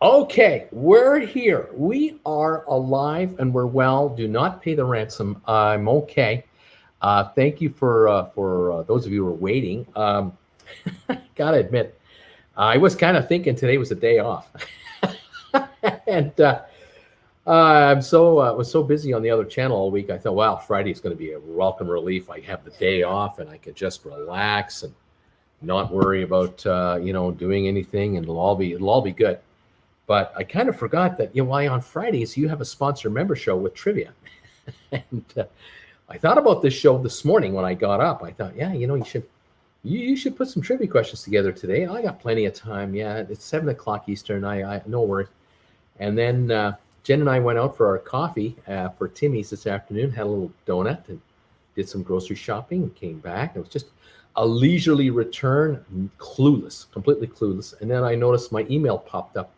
Okay, we're here. We are alive and we're well. Do not pay the ransom. I'm okay. Thank you for those of you who are waiting. Gotta admit, I was kind of thinking today was a day off, and I'm so was so busy on the other channel all week. I thought, wow, Friday is going to be a welcome relief. I have the day off and I could just relax and not worry about doing anything, and it'll all be good. But I kind of forgot that why on Fridays you have a sponsor member show with trivia, and I thought about this show this morning when I got up. I thought, yeah, you should put some trivia questions together today. I got plenty of time. Yeah, it's 7 o'clock Eastern. I no worries. And then Jen and I went out for our coffee for Timmy's this afternoon. Had a little donut and did some grocery shopping and came back. It was just a leisurely return, clueless, completely clueless. And then I noticed my email popped up.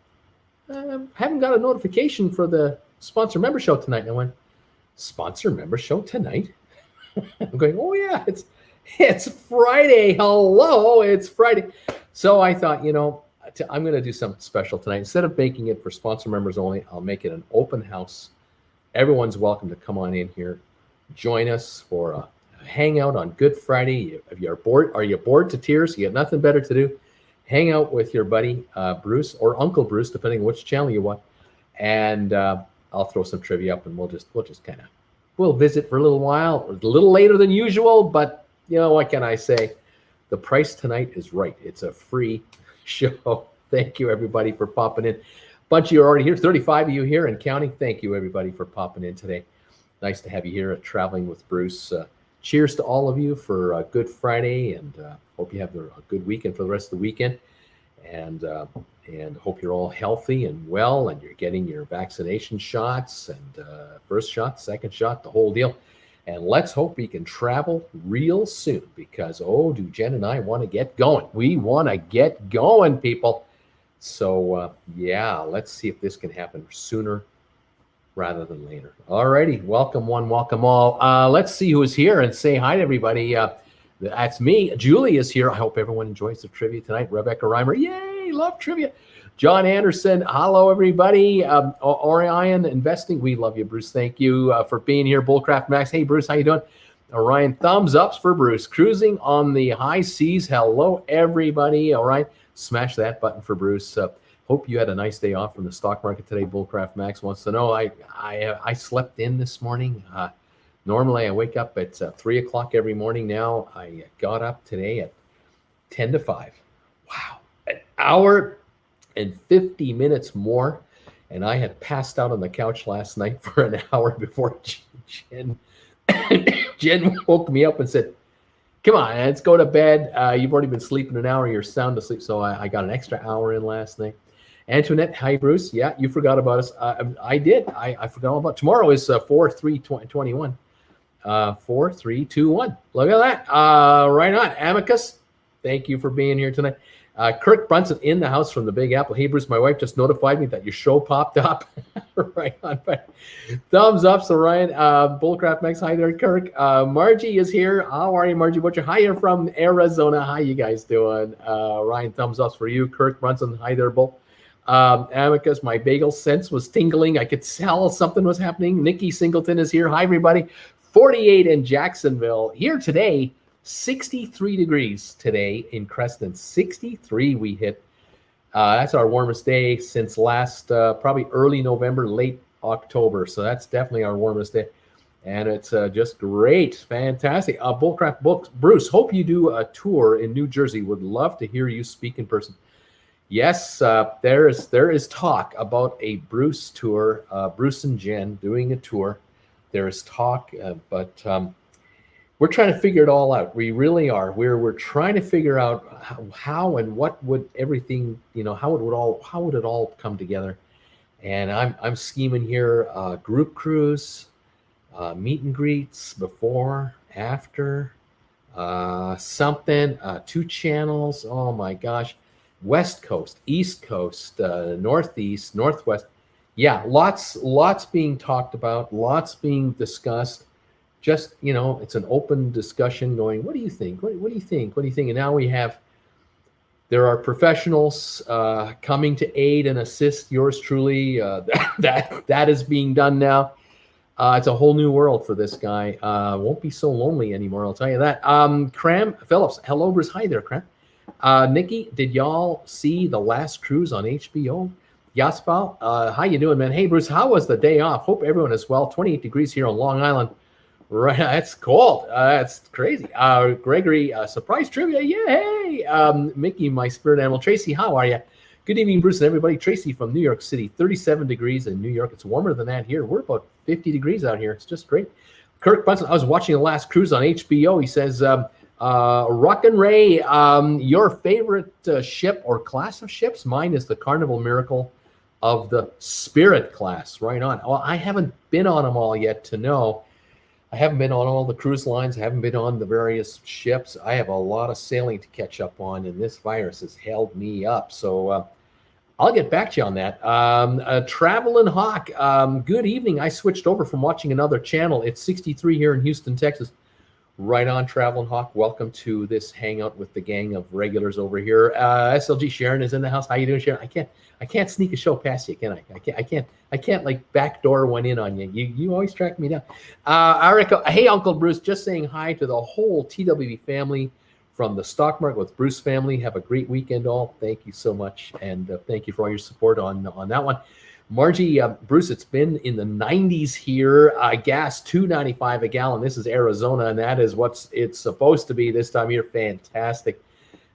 Haven't got a notification for the sponsor member show tonight. And I went, sponsor member show tonight? I'm going, oh yeah, it's Friday. Hello, it's Friday. So I thought, I'm going to do something special tonight. Instead of making it for sponsor members only, I'll make it an open house. Everyone's welcome to come on in here, join us for a hangout on Good Friday. If you're bored, are you bored to tears? You got nothing better to do? Hang out with your buddy Bruce or Uncle Bruce, depending on which channel you want, and I'll throw some trivia up, and we'll just kind of visit for a little while, a little later than usual. But what can I say? The price tonight is right. It's a free show. Thank you everybody for popping in. Bunch of you are already here. 35 of you here and counting. Thank you everybody for popping in today. Nice to have you here at Traveling with Bruce. Cheers to all of you for Good Friday, and hope you have a good weekend for the rest of the weekend, and hope you're all healthy and well, and you're getting your vaccination shots, and first shot, second shot, the whole deal. And let's hope we can travel real soon, because do Jen and I want to get going. We want to get going, people. So yeah, let's see if this can happen sooner rather than later. All righty. Welcome one, welcome all. Let's see who's here and say hi to everybody. That's me. Julie is here. I hope everyone enjoys the trivia tonight. Rebecca Reimer. Yay, love trivia. John Anderson. Hello, everybody. Orion Investing. We love you, Bruce. Thank you for being here. Bullcraft Max. Hey, Bruce, how you doing? Orion, thumbs ups for Bruce. Cruising on the high seas. Hello, everybody. All right. Smash that button for Bruce. Hope you had a nice day off from the stock market today. Bullcraft Max wants to know. I slept in this morning. Normally I wake up at 3 o'clock every morning. Now I got up today at 10 to 5. Wow, an hour and 50 minutes more. And I had passed out on the couch last night for an hour before Jen woke me up and said, come on, let's go to bed. You've already been sleeping an hour. You're sound asleep. So I got an extra hour in last night. Antoinette, hi, Bruce. Yeah, you forgot about us. I did. I forgot all about tomorrow is 4/3/21. 4/3/21. Look at that. Right on. Amicus, thank you for being here tonight. Kirk Brunson in the house from the Big Apple. Hey, Bruce, my wife just notified me that your show popped up. Right on. Thumbs up. So, Ryan, Bullcraft Max, hi there, Kirk. Margie is here. How are you, Margie Butcher? Hi, you're from Arizona. How you guys doing? Ryan, thumbs up for you. Kirk Brunson, hi there, Bull. Amicus, my bagel sense was tingling. I could tell something was happening. Nikki Singleton is here. Hi, everybody. 48 in Jacksonville. Here today, 63 degrees today in Creston. 63 we hit. That's our warmest day since last, probably early November, late October. So that's definitely our warmest day. And it's just great. Fantastic. Bullcraft Books. Bruce, hope you do a tour in New Jersey. Would love to hear you speak in person. Yes, there is talk about a Bruce tour, Bruce and Jen doing a tour. There is talk, but we're trying to figure it all out. We really are. We're trying to figure out how and what would everything, how would it all come together. And I'm scheming here, group cruise, meet and greets before, after, something, 2 channels. Oh my gosh. West Coast, East Coast, Northeast, Northwest. Yeah, lots being talked about, lots being discussed. Just, it's an open discussion going, what do you think? What do you think? What do you think? And now we have There are professionals coming to aid and assist yours truly. That is being done now. It's a whole new world for this guy. Won't be so lonely anymore, I'll tell you that. Cram Phillips, hello, Bruce. Hi there, Cram. Nikki, did y'all see The Last Cruise on HBO? Yaspal, how you doing, man? Hey, Bruce, how was the day off? Hope everyone is well. 28 degrees here on Long Island. Right, that's cold. That's crazy. Gregory, surprise trivia. Yay! Mickey, my spirit animal. Tracy, how are you? Good evening, Bruce and everybody. Tracy from New York City, 37 degrees in New York. It's warmer than that here. We're about 50 degrees out here. It's just great. Kirk Bunsen, I was watching The Last Cruise on HBO. He says, Rock and Ray, your favorite ship or class of ships? Mine is the Carnival Miracle of the Spirit class. Right on. Well, I haven't been on them all yet to know. I haven't been on all the cruise lines. I haven't been on the various ships. I have a lot of sailing to catch up on, and this virus has held me up. So I'll get back to you on that. Travelin' Hawk, good evening. I switched over from watching another channel. It's 63 here in Houston, Texas. Right on, Travelin' Hawk. Welcome to this hangout with the gang of regulars over here. SLG Sharon is in the house. How you doing, Sharon? I can't sneak a show past you, can I? I can't like backdoor one in on you. You always track me down. Erica, hey, Uncle Bruce, just saying hi to the whole TWB family from the Stock Market with Bruce family. Have a great weekend, all. Thank you so much, and thank you for all your support on that one. Margie, Bruce, it's been in the 90s here. Gas $2.95 a gallon. This is Arizona, and that is what it's supposed to be this time of year. Fantastic.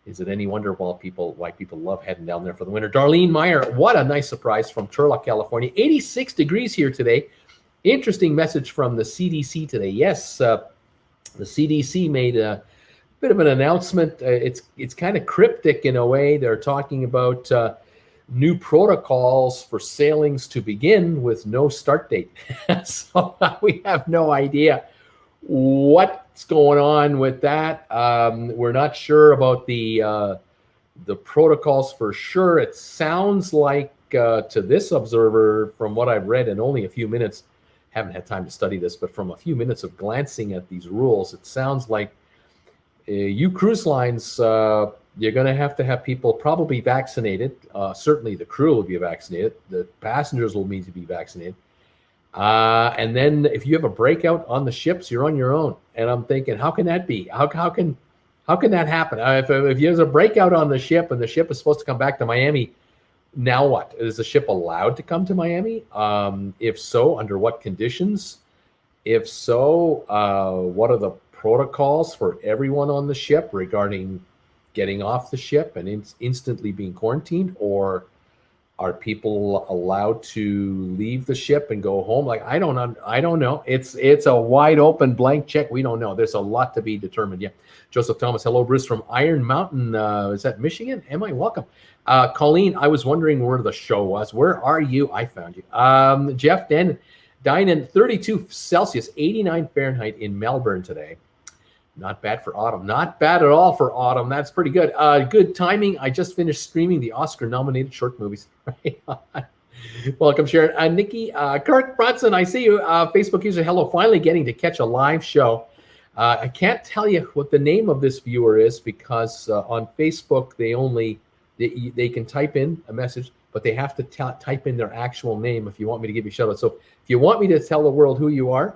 Is it any wonder why people love heading down there for the winter? Darlene Meyer, what a nice surprise from Turlock, California. 86 degrees here today. Interesting message from the CDC today. Yes, the CDC made a bit of an announcement. It's kind of cryptic in a way. They're talking about new protocols for sailings to begin with no start date. So we have no idea what's going on with that. We're not sure about the protocols for sure. It sounds like to this observer, from what I've read in only a few minutes, haven't had time to study this, but from a few minutes of glancing at these rules, it sounds like you cruise lines, you're going to have people probably vaccinated. Certainly the crew will be vaccinated. The passengers will need to be vaccinated. And then if you have a breakout on the ships, you're on your own. And I'm thinking, how can that be? How can that happen? If there's a breakout on the ship and the ship is supposed to come back to Miami, now what? Is the ship allowed to come to Miami? If so, under what conditions? If so, what are the protocols for everyone on the ship regarding getting off the ship and instantly being quarantined? Or are people allowed to leave the ship and go home? Like, I don't know. It's a wide open blank check. We don't know. There's a lot to be determined. Yeah. Joseph Thomas, hello, Bruce from Iron Mountain. Is that Michigan? Am I welcome? Colleen, I was wondering where the show was. Where are you? I found you. Jeff Dinan, 32 Celsius, 89 Fahrenheit in Melbourne today. Not bad for autumn. Not bad at all for autumn. That's pretty good. Good timing. I just finished streaming the Oscar-nominated short movies. Welcome, Sharon. Nikki, Kirk Bronson, I see you. Facebook user, hello. Finally getting to catch a live show. I can't tell you what the name of this viewer is because on Facebook they can type in a message, but they have to type in their actual name if you want me to give you a shout out. So if you want me to tell the world who you are,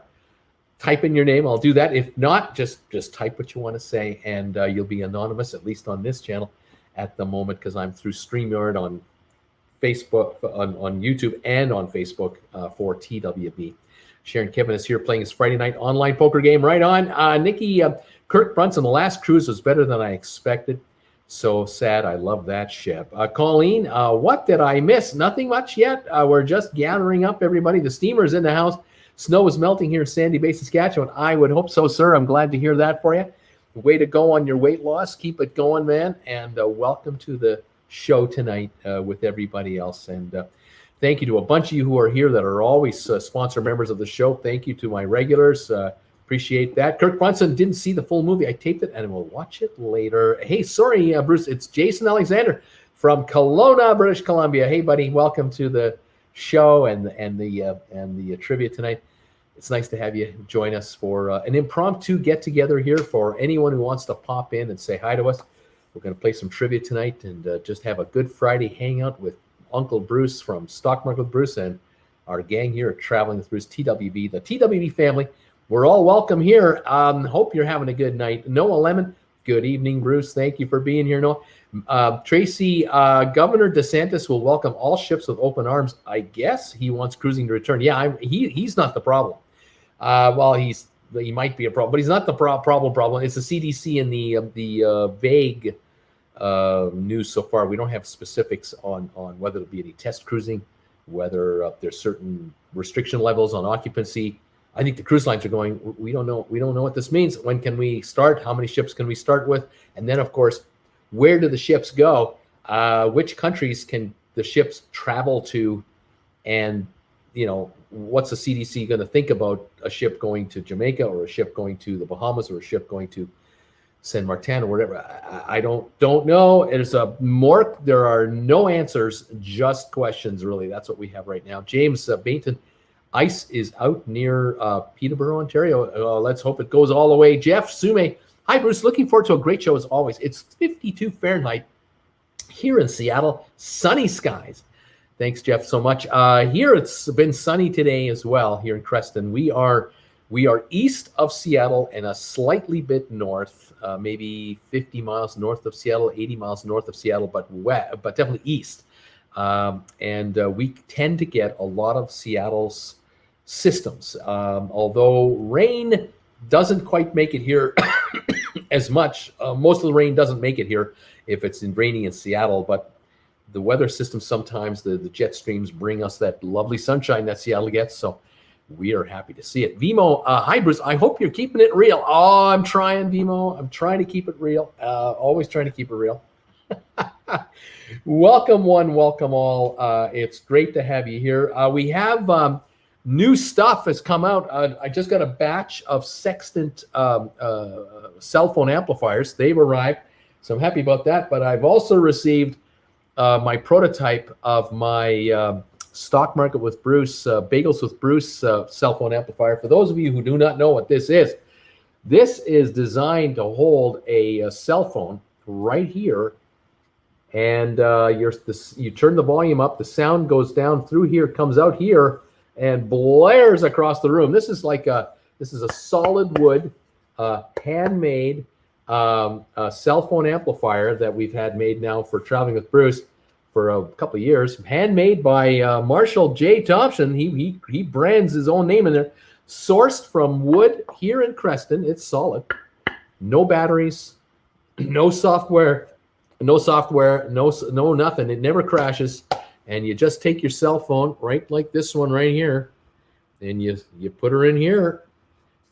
type in your name. I'll do that. If not, just type what you want to say, and you'll be anonymous, at least on this channel at the moment, because I'm through StreamYard on Facebook, on YouTube, and on Facebook for TWB. Sharon Kevin is here playing his Friday night online poker game. Right on. Nikki, Kirk Brunson, The Last Cruise was better than I expected. So sad. I love that ship. Colleen, what did I miss? Nothing much yet. We're just gathering up everybody. The steamer's in the house. Snow is melting here in Sandy Bay, Saskatchewan. I would hope so, sir. I'm glad to hear that for you. Way to go on your weight loss. Keep it going, man. And welcome to the show tonight with everybody else. And thank you to a bunch of you who are here that are always sponsor members of the show. Thank you to my regulars. Appreciate that. Kirk Brunson didn't see the full movie. I taped it and we'll watch it later. Hey, sorry, Bruce. It's Jason Alexander from Kelowna, British Columbia. Hey, buddy. Welcome to the show and the trivia tonight. It's nice to have you join us for an impromptu get-together here for anyone who wants to pop in and say hi to us. We're going to play some trivia tonight and just have a good Friday hangout with Uncle Bruce from Stock Market with Bruce and our gang here at Traveling with Bruce, TWB, the TWB family. We're all welcome here. Hope you're having a good night. Noah Lemon, good evening, Bruce. Thank you for being here, Noah. Tracy, Governor DeSantis will welcome all ships with open arms. I guess he wants cruising to return. Yeah, he's not the problem. Well, he might be a problem, but he's not the problem. It's the CDC and the vague news so far. We don't have specifics on whether it'll be any test cruising, whether there's certain restriction levels on occupancy. I think the cruise lines are going, we don't know what this means. When can we start? How many ships can we start with? And then, of course, where do the ships go? Which countries can the ships travel to? And, what's the CDC going to think about a ship going to Jamaica or a ship going to the Bahamas or a ship going to San Martin or whatever? I don't know. There are no answers, just questions, really. That's what we have right now. James Bainton, ice is out near Peterborough, Ontario. Let's hope it goes all the way. Jeff Sume, hi, Bruce. Looking forward to a great show as always. It's 52 Fahrenheit here in Seattle. Sunny skies. Thanks, Jeff, so much. Here it's been sunny today as well here in Creston. We are east of Seattle and a slightly bit north, maybe 50 miles north of Seattle, 80 miles north of Seattle, but definitely east. And we tend to get a lot of Seattle's systems, although rain doesn't quite make it here as much. Most of the rain doesn't make it here if it's raining in Seattle, but the weather system, sometimes the jet streams bring us that lovely sunshine that Seattle gets. So we are happy to see it. Vimo, hi, Bruce. I hope you're keeping it real. Oh, I'm trying, Vimo. I'm trying to keep it real. Always trying to keep it real. Welcome one, welcome all. It's great to have you here. We have new stuff has come out. I just got a batch of Sextant cell phone amplifiers. They've arrived, so I'm happy about that. But I've also received my prototype of my Stock Market with Bruce, Bagels with Bruce cell phone amplifier. For those of you who do not know what this is designed to hold a cell phone right here, and you turn the volume up, the sound goes down through here, comes out here, and blares across the room. This is a solid wood, handmade cell phone amplifier that we've had made now for Traveling with Bruce for a couple of years. Handmade by Marshall J. Thompson. He brands his own name in there. Sourced from wood here in Creston. It's solid. No batteries, no software, no nothing. It never crashes. And you just take your cell phone, right like this one right here, and you put her in here.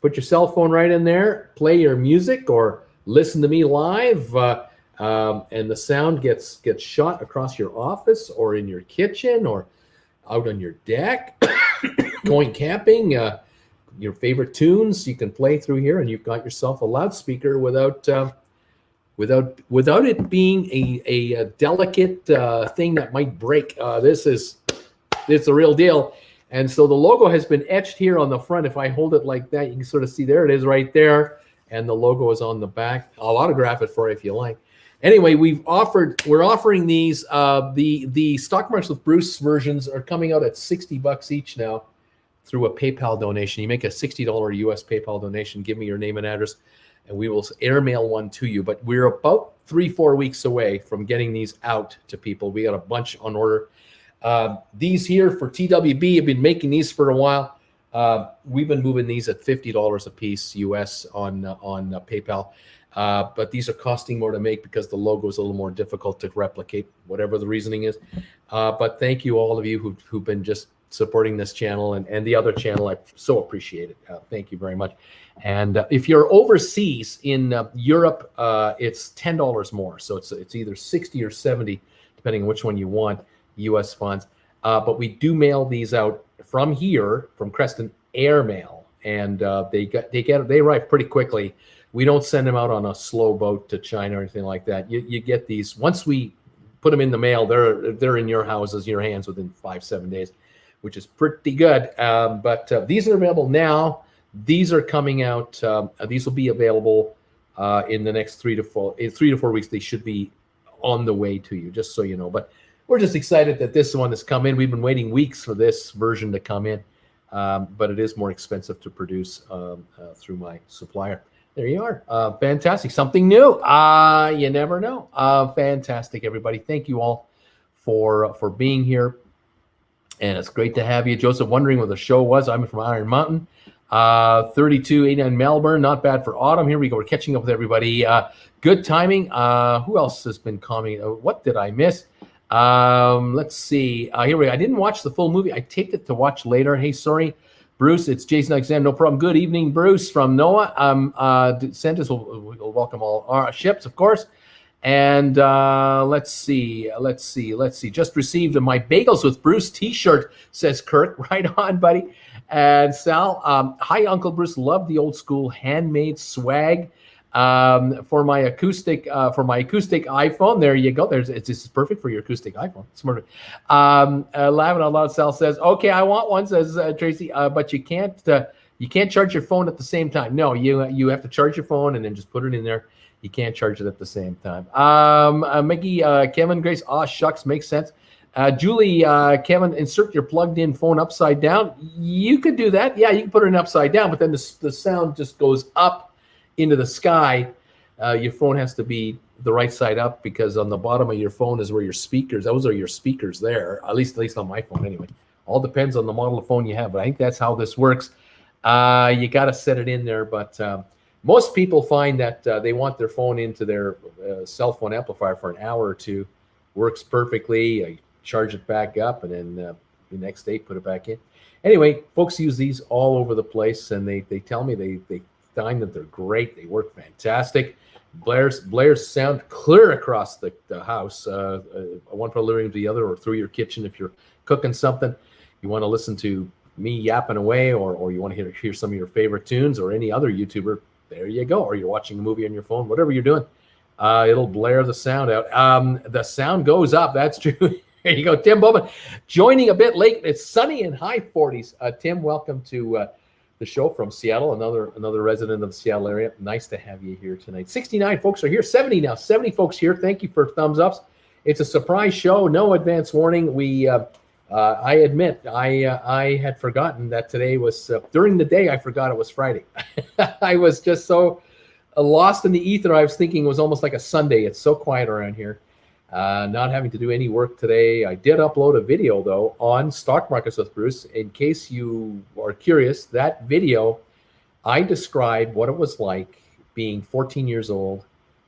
Put your cell phone right in there. Play your music or listen to me live, and the sound gets shot across your office or in your kitchen or out on your deck, going camping. Your favorite tunes you can play through here, and you've got yourself a loudspeaker without it being a delicate thing that might break. It's a real deal. And so the logo has been etched here on the front. If I hold it like that, you can sort of see there it is right there. And the logo is on the back. I'll autograph it for you if you like. Anyway, we're offering these. The Stock Markets with Bruce versions are coming out at $60 each now through a PayPal donation. You make a $60 US PayPal donation, give me your name and address, and we will airmail one to you. But we're about 3-4 weeks away from getting these out to people. We got a bunch on order. These here for TWB have been making these for a while. We've been moving these at $50 a piece US on PayPal. But these are costing more to make because the logo is a little more difficult to replicate, whatever the reasoning is. But thank you, all of you who've been just supporting this channel and the other channel. I so appreciate it. Thank you very much. And if you're overseas in Europe, it's $10 more. So it's either 60 or 70, depending on which one you want, US funds. But we do mail these out from here, from Creston, airmail, and they arrive pretty quickly. We don't send them out on a slow boat to China or anything like that. You get these once we put them in the mail. They're in your houses, your hands within 5-7 days, which is pretty good. But these are available now. These are coming out. These will be available in the next 3 to 4 weeks. They should be on the way to you, just so you know. But we're just excited that this one has come in. We've been waiting weeks for this version to come in, but it is more expensive to produce through my supplier. There you are. Fantastic. Something new. You never know. Fantastic, everybody. Thank you all for being here. And it's great to have you. Joseph, wondering what the show was. I'm from Iron Mountain. 3289 Melbourne. Not bad for autumn. Here we go. We're catching up with everybody. Good timing. Who else has been commenting? What did I miss? Let's see. Here we go. I didn't watch the full movie. I taped it to watch later. Hey, sorry. Bruce, it's Jason Alexander. No problem. Good evening, Bruce from NOAA. Centis will welcome all our ships, of course. And let's see. Just received my Bagels with Bruce t-shirt, says Kirk. Right on, buddy. And Sal, hi, Uncle Bruce. Love the old school handmade swag for my acoustic iPhone. There you go. This is perfect for your acoustic iPhone. Smart. Laughing out loud, Sal says, "Okay, I want one," says Tracy. But you can't charge your phone at the same time. No, you have to charge your phone and then just put it in there. You can't charge it at the same time. Mickey, Kevin, Grace, shucks, makes sense. Julie, Kevin, insert your plugged-in phone upside down. You could do that. Yeah, you can put it in upside down, but then the sound just goes up into the sky. Your phone has to be the right side up, because on the bottom of your phone is where your speakers. Those are your speakers there. At least on my phone, anyway. All depends on the model of phone you have, but I think that's how this works. You got to set it in there, but most people find that they want their phone into their cell phone amplifier for an hour or two. Works perfectly. I charge it back up, and then the next day put it back in. Anyway, folks use these all over the place, and they tell me they find that they're great. They work fantastic. Blair's sound clear across the house, one from the living room to the other, or through your kitchen if you're cooking something. You want to listen to me yapping away, or you want to hear some of your favorite tunes, or any other YouTuber. There you go. Or you're watching a movie on your phone, whatever you're doing. It'll blare the sound out. The sound goes up. That's true. There you go. Tim Bowman joining a bit late. It's sunny and high 40s. Tim, welcome to the show from Seattle. Another resident of the Seattle area. Nice to have you here tonight. 69 folks are here. 70 now. 70 folks here. Thank you for thumbs ups. It's a surprise show. No advance warning. I admit, I had forgotten that today was, during the day, I forgot it was Friday. I was just so lost in the ether. I was thinking it was almost like a Sunday. It's so quiet around here. Not having to do any work today. I did upload a video, though, on Stock Markets with Bruce. In case you are curious, that video, I described what it was like being 14 years old,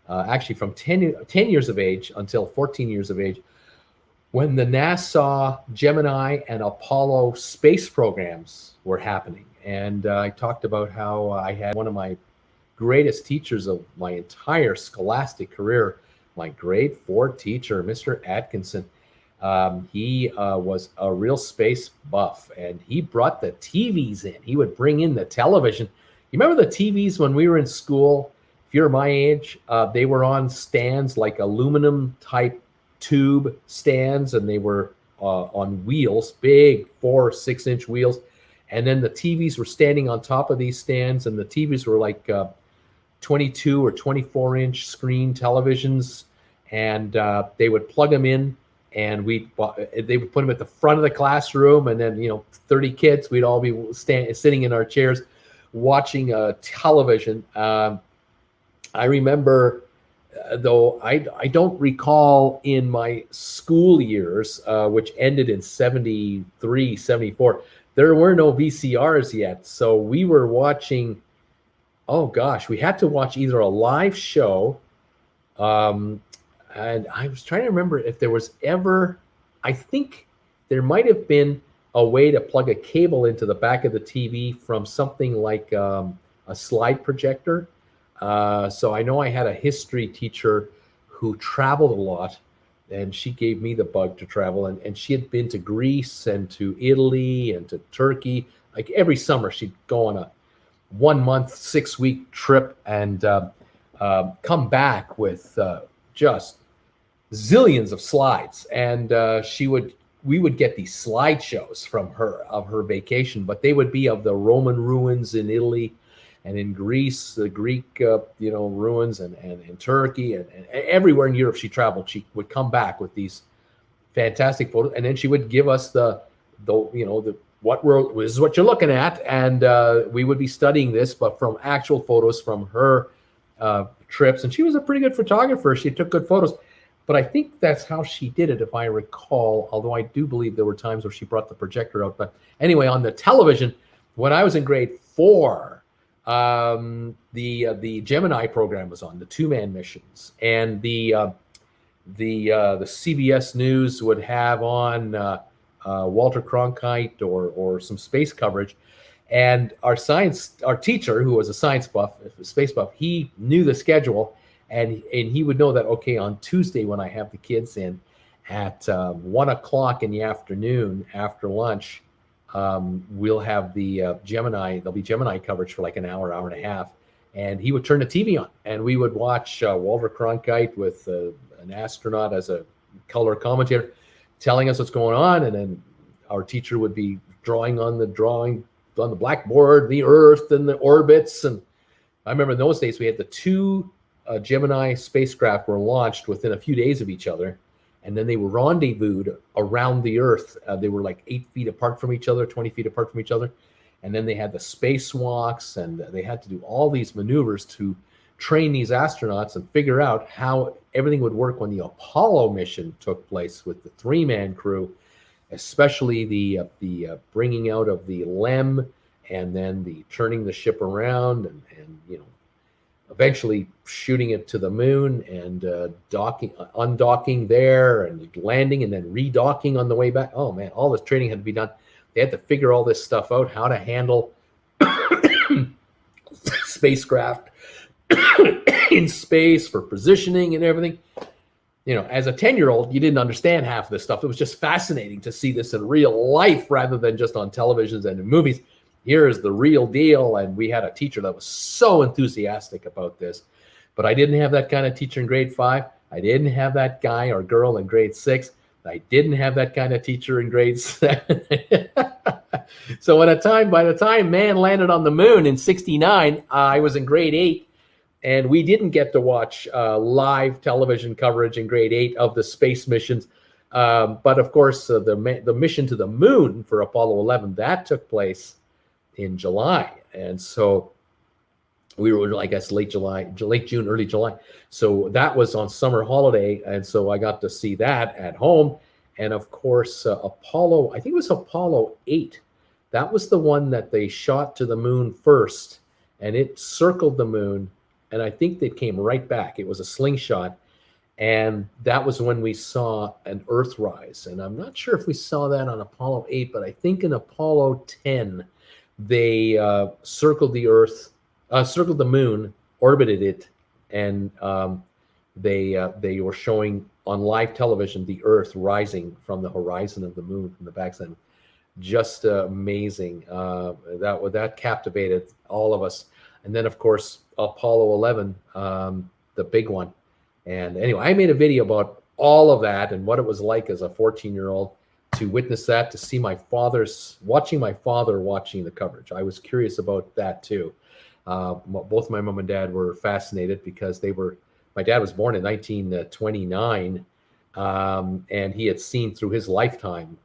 actually from 10 years of age until 14 years of age, when the NASA, Gemini, and Apollo space programs were happening. And I talked about how I had one of my greatest teachers of my entire scholastic career, my grade 4 teacher, Mr. Atkinson. He was a real space buff, and he brought the TVs in. He would bring in the television. You remember the TVs when we were in school? If you're my age, they were on stands, like aluminum type tube stands, and they were on wheels, big 4 or 6 inch wheels, and then the TVs were standing on top of these stands, and the TVs were like 22 or 24 inch screen televisions, and they would plug them in, and they would put them at the front of the classroom, and then 30 kids, we'd all be sitting in our chairs watching television. I remember, though I don't recall in my school years, which ended in 73, 74, there were no VCRs yet. So we were watching, we had to watch either a live show, and I was trying to remember if there was ever, I think there might have been a way to plug a cable into the back of the TV from something like a slide projector. So I know I had a history teacher who traveled a lot, and she gave me the bug to travel. And she had been to Greece and to Italy and to Turkey. Like every summer, she'd go on a 1 month, 6-week trip and come back with just zillions of slides. And we would get these slideshows from her of her vacation, but they would be of the Roman ruins in Italy. and in Greece, the Greek, ruins, and in Turkey, and everywhere in Europe she traveled. She would come back with these fantastic photos, and then she would give us the what world this is what you're looking at, and we would be studying this, but from actual photos from her trips. And she was a pretty good photographer. She took good photos, but I think that's how she did it, if I recall. Although I do believe there were times where she brought the projector out. But anyway, on the television, when I was in grade 4, the Gemini program was on, the 2-man missions, and the CBS News would have on Walter Cronkite or some space coverage. And our teacher, who was a science buff, a space buff, he knew the schedule, and he would know that, okay, on Tuesday when I have the kids in at 1 o'clock in the afternoon after lunch, we'll have the there'll be Gemini coverage for like an hour and a half. And he would turn the TV on, and we would watch Walter Cronkite with an astronaut as a color commentator telling us what's going on. And then our teacher would be drawing on the blackboard, the Earth and the orbits. And I remember in those days we had the 2 Gemini spacecraft were launched within a few days of each other, and then they were rendezvoused around the Earth. They were like 8 feet apart from each other, 20 feet apart from each other. And then they had the spacewalks, and they had to do all these maneuvers to train these astronauts and figure out how everything would work when the Apollo mission took place with the 3-man crew, especially the bringing out of the LEM, and then the turning the ship around, and eventually shooting it to the moon, and undocking there, and landing, and then redocking on the way back. Oh man, all this training had to be done. They had to figure all this stuff out, how to handle spacecraft in space for positioning and everything. As a 10-year-old, you didn't understand half of this stuff. It was just fascinating to see this in real life rather than just on televisions and in movies. Here is the real deal. And we had a teacher that was so enthusiastic about this. But I didn't have that kind of teacher in grade 5. I didn't have that guy or girl in grade 6. I didn't have that kind of teacher in grade 7. So by the time man landed on the moon in 1969, I was in grade 8, and we didn't get to watch live television coverage in grade 8 of the space missions. But of course, the mission to the moon for Apollo 11, that took place in July. And so we were, I guess, late June, early July. So that was on summer holiday. And so I got to see that at home. And of course, Apollo, I think it was Apollo 8. That was the one that they shot to the moon first, and it circled the moon. And I think they came right back. It was a slingshot. And that was when we saw an Earthrise. And I'm not sure if we saw that on Apollo 8, but I think in Apollo 10, they circled the moon, orbited it, and they were showing on live television the Earth rising from the horizon of the moon from the backside. Just amazing. That captivated all of us. And then, of course, Apollo 11, the big one. And anyway, I made a video about all of that and what it was like as a 14-year-old to witness that, to see watching my father watching the coverage. I was curious about that too. Both my mom and dad were fascinated because my dad was born in 1929, and he had seen through his lifetime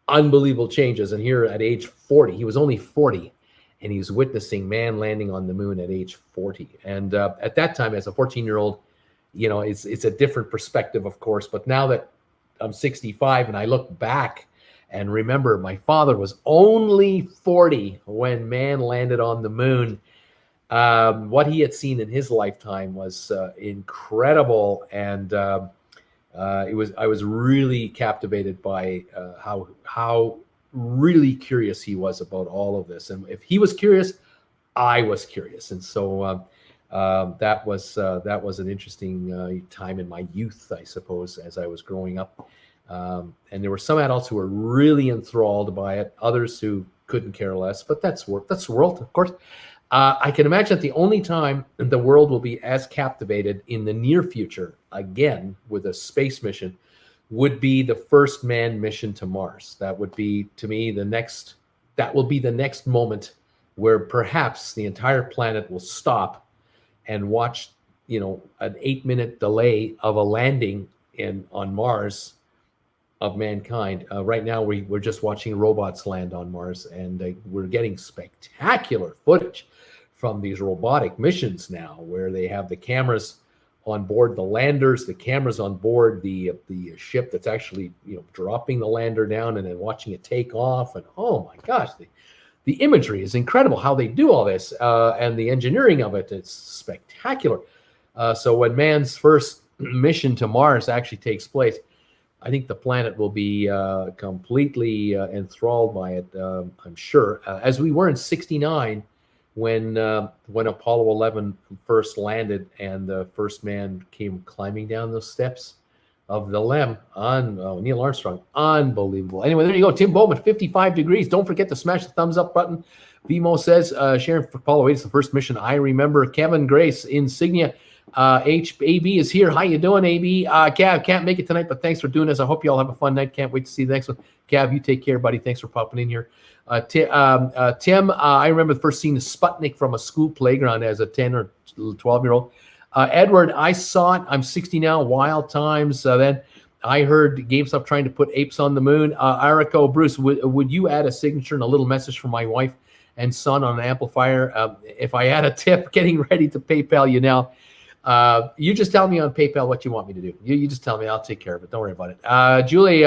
unbelievable changes. And here at age 40, he was only 40, and he was witnessing man landing on the moon at age 40. And at that time, as a 14-year-old, it's a different perspective, of course. But now that I'm 65 and I look back and remember my father was only 40 when man landed on the moon, what he had seen in his lifetime was incredible. And I was really captivated by how really curious he was about all of this. And if he was curious, I was curious. And so that was an interesting time in my youth, I suppose, as I was growing up. And there were some adults who were really enthralled by it, others who couldn't care less. But that's the world, of course. I can imagine that the only time the world will be as captivated in the near future, again, with a space mission, would be the first manned mission to Mars. That would be, to me, that will be the next moment where perhaps the entire planet will stop and watch, an 8-minute delay of a landing on Mars of mankind. Right now, we're just watching robots land on Mars, and we're getting spectacular footage from these robotic missions now, where they have the cameras on board the landers, the cameras on board the ship that's actually dropping the lander down, and then watching it take off. And oh my gosh, the imagery is incredible. How they do all this, and the engineering of it—it's spectacular. So when man's first mission to Mars actually takes place, I think the planet will be completely enthralled by it. I'm sure, as we were in '69 when Apollo 11 first landed and the first man came climbing down those steps of the LEM on Neil Armstrong. Unbelievable. Anyway, there you go. Tim Bowman, 55 degrees. Don't forget to smash the thumbs up button. Vimo says, Sharon for Apollo 8 is the first mission I remember. Kevin Grace, Insignia. AB is here. How you doing, AB? Cav, can't make it tonight, but thanks for doing this. I hope you all have a fun night. Can't wait to see the next one. Cav, you take care, buddy. Thanks for popping in here. Tim, I remember first seeing the Sputnik from a school playground as a 10 or 12-year-old. Edward, I saw it. I'm 60 now. Wild times. Then I heard GameStop trying to put apes on the moon. Arico, Bruce, would you add a signature and a little message from my wife and son on an amplifier? If I add a tip, getting ready to PayPal you now. You just tell me on PayPal what you want me to do. You just tell me. I'll take care of it. Don't worry about it. Julie,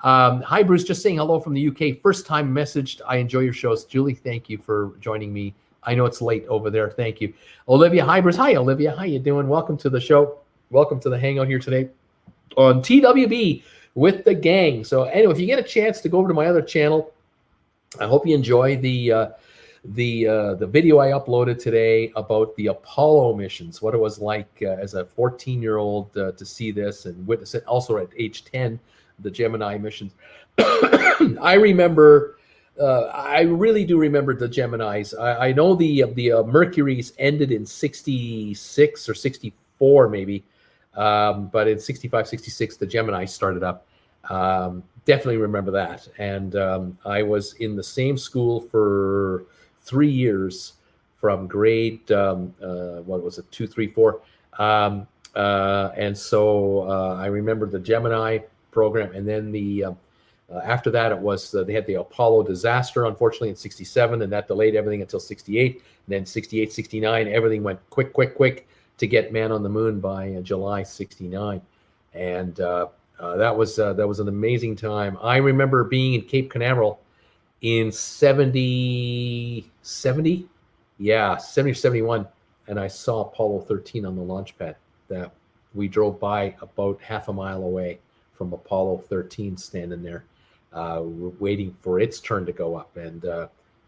hi, Bruce. Just saying hello from the UK. First time messaged. I enjoy your shows. Julie, thank you for joining me. I know it's late over there. Thank you. Olivia, hi, Bruce. Hi, Olivia. How you doing? Welcome to the show. Welcome to the hangout here today on TWB with the gang. So anyway, if you get a chance to go over to my other channel, I hope you enjoy the video I uploaded today about the Apollo missions, what it was like as a 14-year-old to see this and witness it. Also at age 10, the Gemini missions. I remember, I really do remember the Geminis. I know the Mercuries ended in 66 or 64 maybe, but in 65, 66, the Gemini started up. Definitely remember that. And I was in the same school for 3 years from grade, what was it, 2, 3, 4. And so I remember the Gemini program. And then after that, it was, they had the Apollo disaster, unfortunately, in 67, and that delayed everything until 68. And then 68, 69, everything went quick to get man on the moon by July 69. And that was an amazing time. I remember being in Cape Canaveral in 70 or 71, and I saw Apollo 13 on the launch pad. That we drove by about half a mile away from Apollo 13, standing there, waiting for its turn to go up. And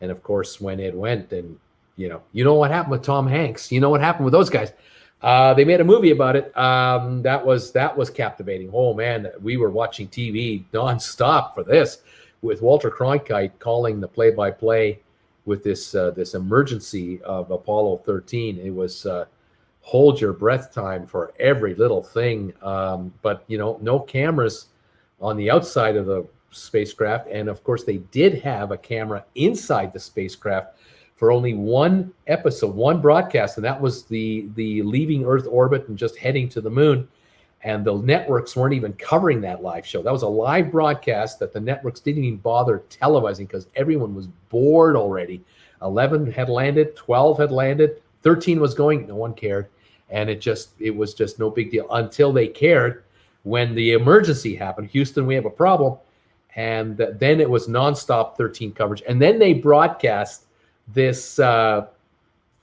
of course, when it went, and you know what happened with Tom Hanks. You know what happened with those guys. They made a movie about it. That was captivating. Oh man, we were watching TV nonstop for this, with Walter Cronkite calling the play-by-play with this emergency of Apollo 13. It was hold your breath time for every little thing. But no cameras on the outside of the spacecraft, and of course they did have a camera inside the spacecraft for only one episode, one broadcast, and that was the leaving Earth orbit and just heading to the moon. And the networks weren't even covering that live show. That was a live broadcast that the networks didn't even bother televising because everyone was bored already. 11 had landed, 12 had landed, 13 was going, no one cared. And it was just no big deal until they cared when the emergency happened. Houston, we have a problem. And then it was nonstop 13 coverage. And then they broadcast this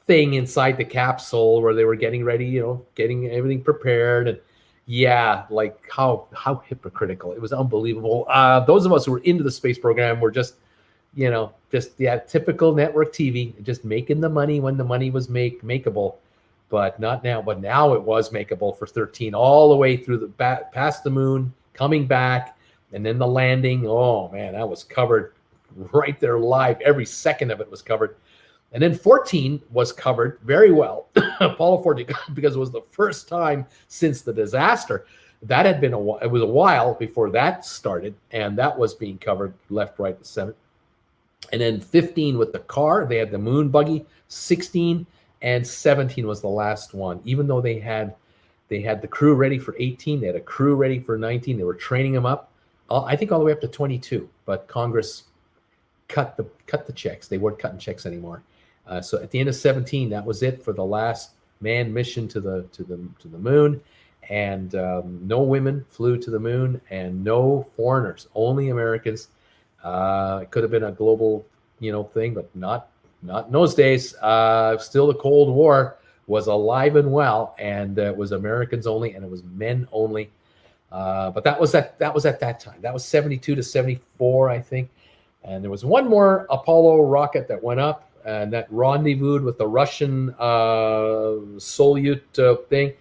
thing inside the capsule where they were getting ready, getting everything prepared. And yeah, like how hypocritical. It was unbelievable. Those of us who were into the space program were just typical network TV, just making the money when the money was makeable, but not now. But now it was makeable for 13 all the way through past the moon, coming back, and then the landing. Oh man, that was covered right there live. Every second of it was covered. And then 14 was covered very well, Apollo 14, because it was the first time since the disaster. That had been it was a while before that started, and that was being covered left, right, and center. And then 15 with the car. They had the moon buggy. 16 and 17 was the last one. Even though they had the crew ready for 18, they had a crew ready for 19. They were training them up. I think all the way up to 22. But Congress cut the checks. They weren't cutting checks anymore. So at the end of 17, that was it for the last manned mission to the moon. And no women flew to the moon, and no foreigners, only Americans. It could have been a global, thing, but not in those days. Still, the Cold War was alive and well, and it was Americans only, and it was men only. But that was at that time. That was 72 to 74, I think. And there was one more Apollo rocket that went up, and that rendezvoused with the Russian Soyuz thing.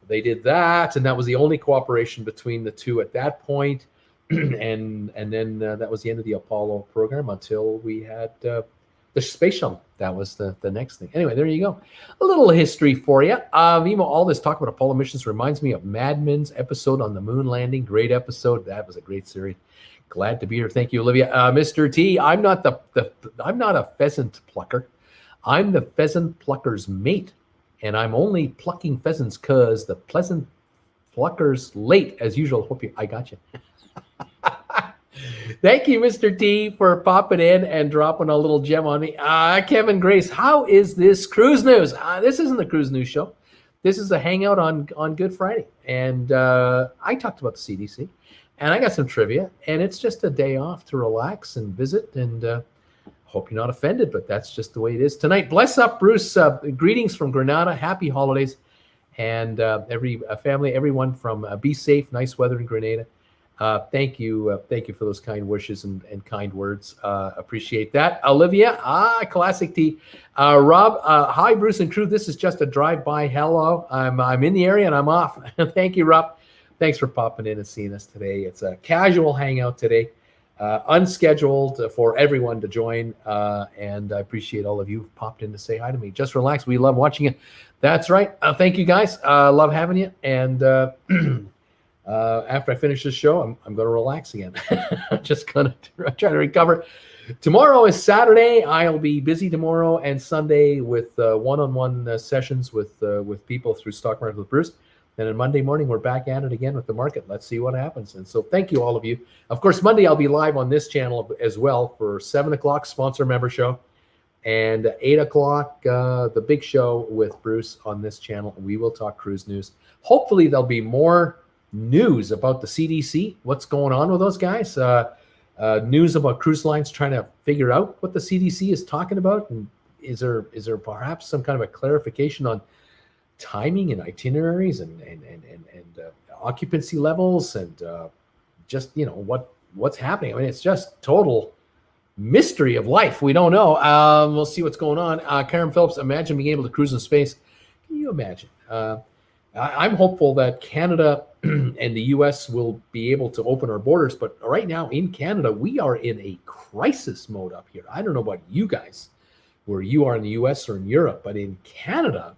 They did that, and that was the only cooperation between the two at that point. and then that was the end of the Apollo program until we had the space shuttle. That was the next thing. Anyway, there you go. A little history for you. All this talk about Apollo missions reminds me of Mad Men's episode on the moon landing. Great episode. That was a great series. Glad to be here. Thank you, Olivia. Mr. T, I'm not I'm not a pheasant plucker. I'm the pheasant plucker's mate, and I'm only plucking pheasants because the pleasant plucker's late as usual. Hope I got you. Thank you, Mr. T, for popping in and dropping a little gem on me. Kevin Grace, how is this cruise news? This isn't the cruise news show. This is a hangout on Good Friday. And I talked about the CDC, and I got some trivia, and it's just a day off to relax and visit, and hope you're not offended, but that's just the way it is tonight. Bless up, Bruce. Greetings from Grenada. Happy holidays. And everyone from be safe, nice weather in Grenada. Thank you for those kind wishes and kind words. Appreciate that. Olivia, classic T. Rob, hi Bruce and crew. This is just a drive-by. Hello, I'm in the area and I'm off. Thank you, Rob. Thanks for popping in and seeing us today. It's a casual hangout today, unscheduled for everyone to join. And I appreciate all of you who popped in to say hi to me. Just relax. We love watching you. That's right. Thank you guys. Love having you. And after I finish this show, I'm going to relax again. I'm just going to try to recover. Tomorrow is Saturday. I'll be busy tomorrow and Sunday with one-on-one sessions with people through Stock Market with Bruce. And on Monday morning, we're back at it again with the market. Let's see what happens. And so thank you, all of you. Of course, Monday, I'll be live on this channel as well for 7 o'clock sponsor member show. And 8 o'clock, the big show with Bruce on this channel. We will talk cruise news. Hopefully, there'll be more news about the CDC, what's going on with those guys, news about cruise lines trying to figure out what the CDC is talking about, and is there perhaps some kind of a clarification on timing and itineraries and occupancy levels and just what's happening. I mean, it's just total mystery of life. We don't know. We'll see what's going on. Karen Phillips, imagine being able to cruise in space. Can you imagine? I'm hopeful that Canada and the U.S. will be able to open our borders. But right now in Canada, we are in a crisis mode up here. I don't know about you guys, where you are in the U.S. or in Europe, but in Canada,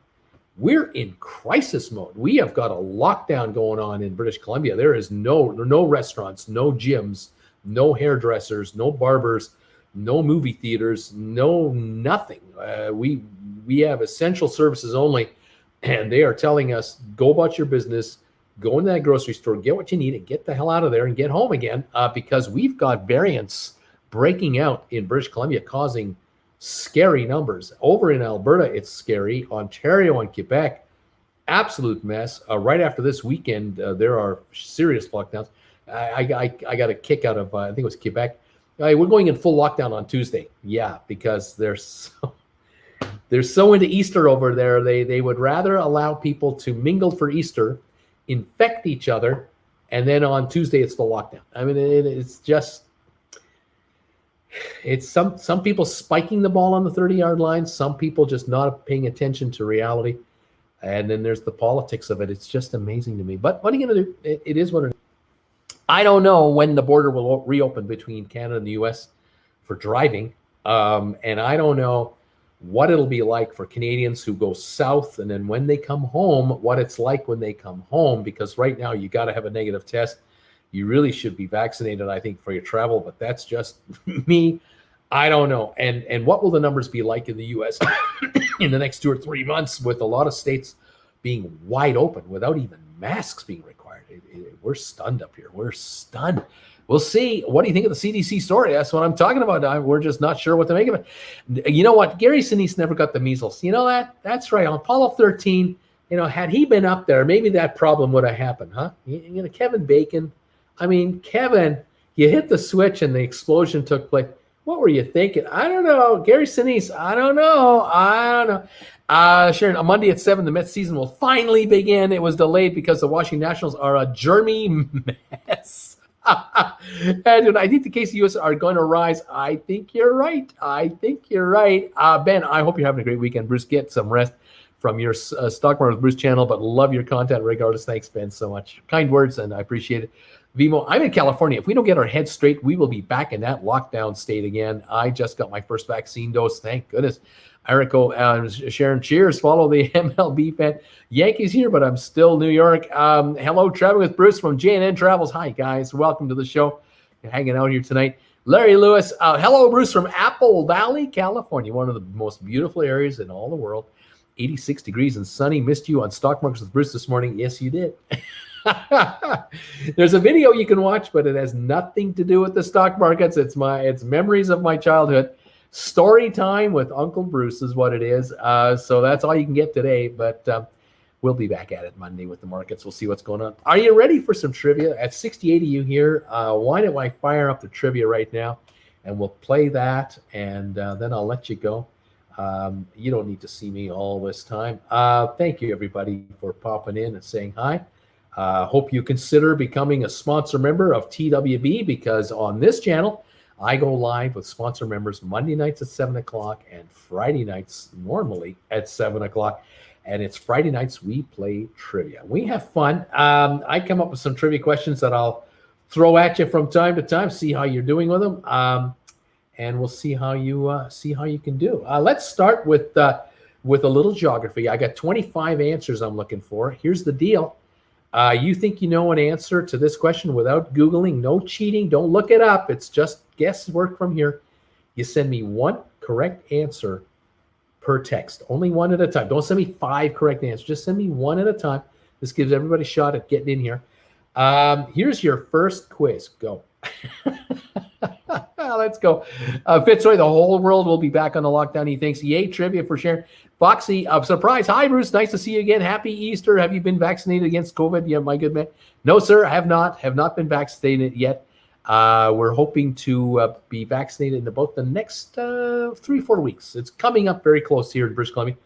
we're in crisis mode. We have got a lockdown going on in British Columbia. There is no restaurants, no gyms, no hairdressers, no barbers, no movie theaters, no nothing. We have essential services only. And they are telling us, go about your business, go into that grocery store, get what you need, and get the hell out of there and get home again, because we've got variants breaking out in British Columbia causing scary numbers. Over in Alberta, it's scary. Ontario and Quebec, absolute mess. Right after this weekend, there are serious lockdowns. I got a kick out of, I think it was Quebec. We're going in full lockdown on Tuesday. Yeah, because they're so into Easter over there. They would rather allow people to mingle for Easter, infect each other, and then on Tuesday it's the lockdown. I mean, it's some people spiking the ball on the 30-yard line, some people just not paying attention to reality, and then there's the politics of it. It's just amazing to me. But what are you going to do? It is what it is. I don't know when the border will reopen between Canada and the U.S. for driving, and I don't know what it'll be like for Canadians who go south, and then when they come home, what it's like when they come home, because right now you got to have a negative test. You really should be vaccinated, I think, for your travel, but that's just me. I don't know. And what will the numbers be like in the U.S. in the next 2 or 3 months with a lot of states being wide open without even masks being required? We're stunned up here. We're stunned. We'll see. What do you think of the CDC story? That's what I'm talking about. We're just not sure what to make of it. You know what? Gary Sinise never got the measles. You know that? That's right. On Apollo 13, had he been up there, maybe that problem would have happened, huh? Kevin Bacon. I mean, Kevin, you hit the switch and the explosion took place. What were you thinking? I don't know. Gary Sinise, I don't know. Sharon, on Monday at 7, the Mets season will finally begin. It was delayed because the Washington Nationals are a germy mess. And I think the case of the U.S. are going to rise. I think you're right. Ben, I hope you're having a great weekend. Bruce, get some rest from your Stock Market with Bruce channel, but love your content regardless. Thanks, Ben, so much. Kind words, and I appreciate it. Vimo, I'm in California. If we don't get our heads straight, we will be back in that lockdown state again. I just got my first vaccine dose. Thank goodness. Erico, Sharon, cheers. Follow the MLB fan. Yankees here, but I'm still New York. Hello, traveling with Bruce from JNN Travels. Hi, guys. Welcome to the show. You're hanging out here tonight. Larry Lewis. Hello, Bruce from Apple Valley, California. One of the most beautiful areas in all the world. 86 degrees and sunny. Missed you on Stock Markets with Bruce this morning. Yes, you did. There's a video you can watch, but it has nothing to do with the stock markets. It's memories of my childhood. Story time with Uncle Bruce is what it is. So that's all you can get today, but we'll be back at it Monday with the markets. We'll see what's going on. Are you ready for some trivia? At 68 of you here, why don't I fire up the trivia right now, and we'll play that, and then I'll let you go. You don't need to see me all this time. Thank you, everybody, for popping in and saying hi. Hope you consider becoming a sponsor member of TWB, because on this channel, I go live with sponsor members Monday nights at 7 o'clock and Friday nights normally at 7 o'clock. And it's Friday nights we play trivia. We have fun. I come up with some trivia questions that I'll throw at you from time to time, see how you're doing with them. And we'll see how you can do. Let's start with a little geography. I got 25 answers I'm looking for. Here's the deal. You think you know an answer to this question without Googling, no cheating, don't look it up. It's just guesswork from here. You send me one correct answer per text, only one at a time. Don't send me 5 correct answers. Just send me one at a time. This gives everybody a shot at getting in here. Here's your first quiz. Go. Let's go. Fitzroy, the whole world will be back on the lockdown. He thinks, yay, trivia for Sharon. Foxy, surprise. Hi, Bruce. Nice to see you again. Happy Easter. Have you been vaccinated against COVID? Yeah, my good man. No, sir, I have not. Have not been vaccinated yet. We're hoping to be vaccinated in about the next 3-4 weeks. It's coming up very close here in British Columbia.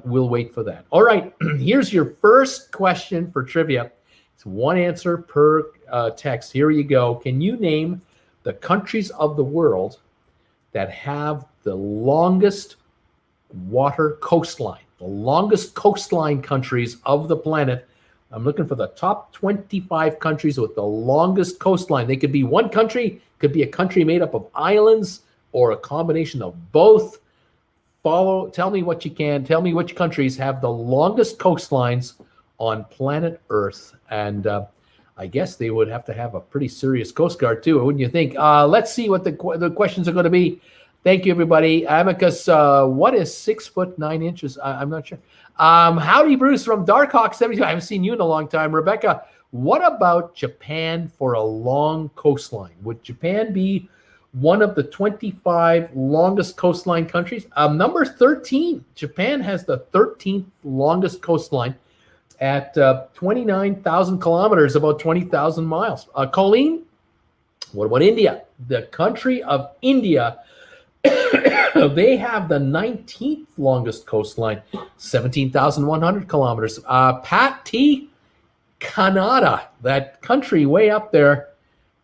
We'll wait for that. All right. Here's your first question for trivia. It's one answer per text. Here you go. Can you name the countries of the world that have the longest water coastline, the longest coastline countries of the planet? I'm looking for the top 25 countries with the longest coastline. They could be one country, could be a country made up of islands, or a combination of both. Tell me what you can. Tell me which countries have the longest coastlines on planet Earth. And I guess they would have to have a pretty serious Coast Guard too, wouldn't you think? Let's see what the questions are going to be. Thank you, everybody. Amicus, what is 6'9"? I'm not sure. Howdy, Bruce from Darkhawk 72. I haven't seen you in a long time. Rebecca, what about Japan for a long coastline? Would Japan be one of the 25 longest coastline countries? Number 13. Japan has the 13th longest coastline at 29,000 kilometers, about 20,000 miles. Colleen, what about India? The country of India, they have the 19th longest coastline, 17,100 kilometers. Pat T, Canada, that country way up there,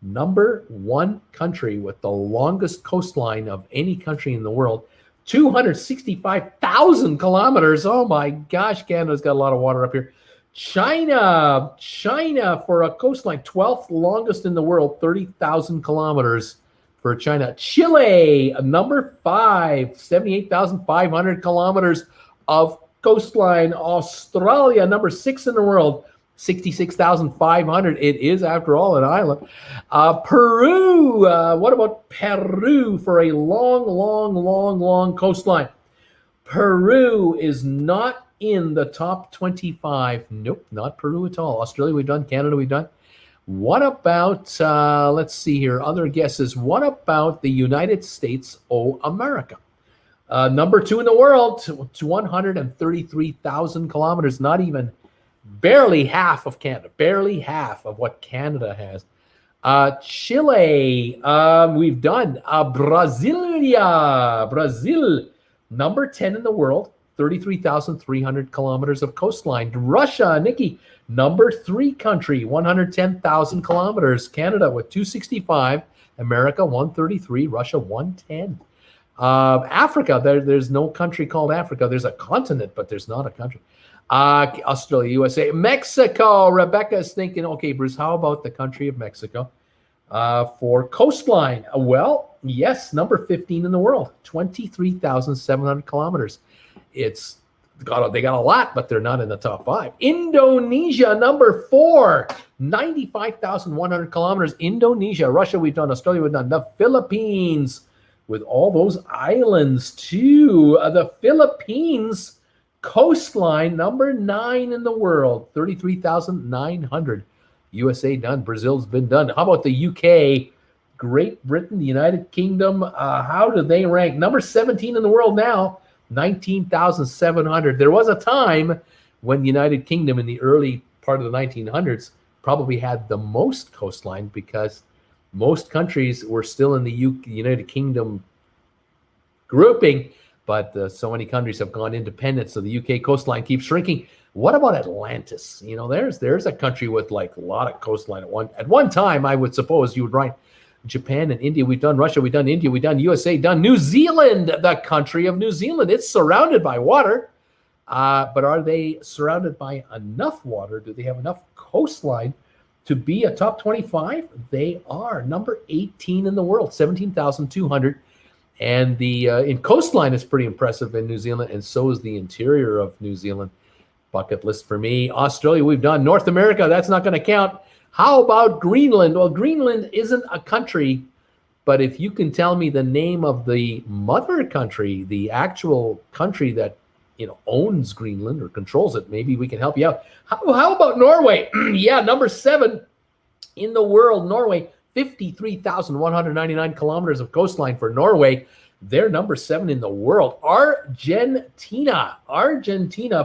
number 1 country with the longest coastline of any country in the world, 265,000 kilometers. Oh my gosh, Canada's got a lot of water up here. China for a coastline, 12th longest in the world, 30,000 kilometers for China. Chile, number 5, 78,500 kilometers of coastline. Australia, number 6 in the world, 66,500. It is, after all, an island. Peru. What about Peru for a long coastline? Peru is not in the top 25. Nope, not Peru at all. Australia we've done. Canada we've done. What about, let's see here, other guesses. What about the United States of America? Number 2 in the world, to 133,000 kilometers, not even, barely half of Canada, barely half of what Canada has. Chile, we've done. Brazil, number 10 in the world, 33,300 kilometers of coastline. Russia, Nikki, number 3 country, 110,000 kilometers. Canada with 265, America 133, Russia 110. Africa, there's no country called Africa. There's a continent, but there's not a country. Australia, USA, Mexico. Rebecca is thinking, okay, Bruce, how about the country of Mexico for coastline? Well, yes, number 15 in the world, 23,700 kilometers. They got a lot, but they're not in the top 5. Indonesia, number 4, 95,100 kilometers. Indonesia. Russia, we've done. Australia, we've done. The Philippines, with all those islands too. The Philippines coastline, number 9 in the world, 33,900. USA done. Brazil's been done. How about the UK, Great Britain, the United Kingdom? How do they rank? Number 17 in the world now, 19,700. There was a time when the United Kingdom in the early part of the 1900s probably had the most coastline, because most countries were still in the United Kingdom grouping, but so many countries have gone independent, so the UK coastline keeps shrinking. What about Atlantis? You know, there's a country with like a lot of coastline at one time. I would suppose you would write Japan and India. We've done Russia. We've done India. We've done USA. Done New Zealand, the country of New Zealand. It's surrounded by water, but are they surrounded by enough water? Do they have enough coastline to be a top 25? They are number 18 in the world, 17,200. And the in coastline is pretty impressive in New Zealand, and so is the interior of New Zealand. Bucket list for me. Australia, we've done. North America, that's not going to count. How about Greenland? Well, Greenland isn't a country, but if you can tell me the name of the mother country, the actual country that owns Greenland or controls it, maybe we can help you out. How about Norway? Yeah, number 7 in the world. Norway, 53,199 kilometers of coastline for Norway. They're number 7 in the world. Argentina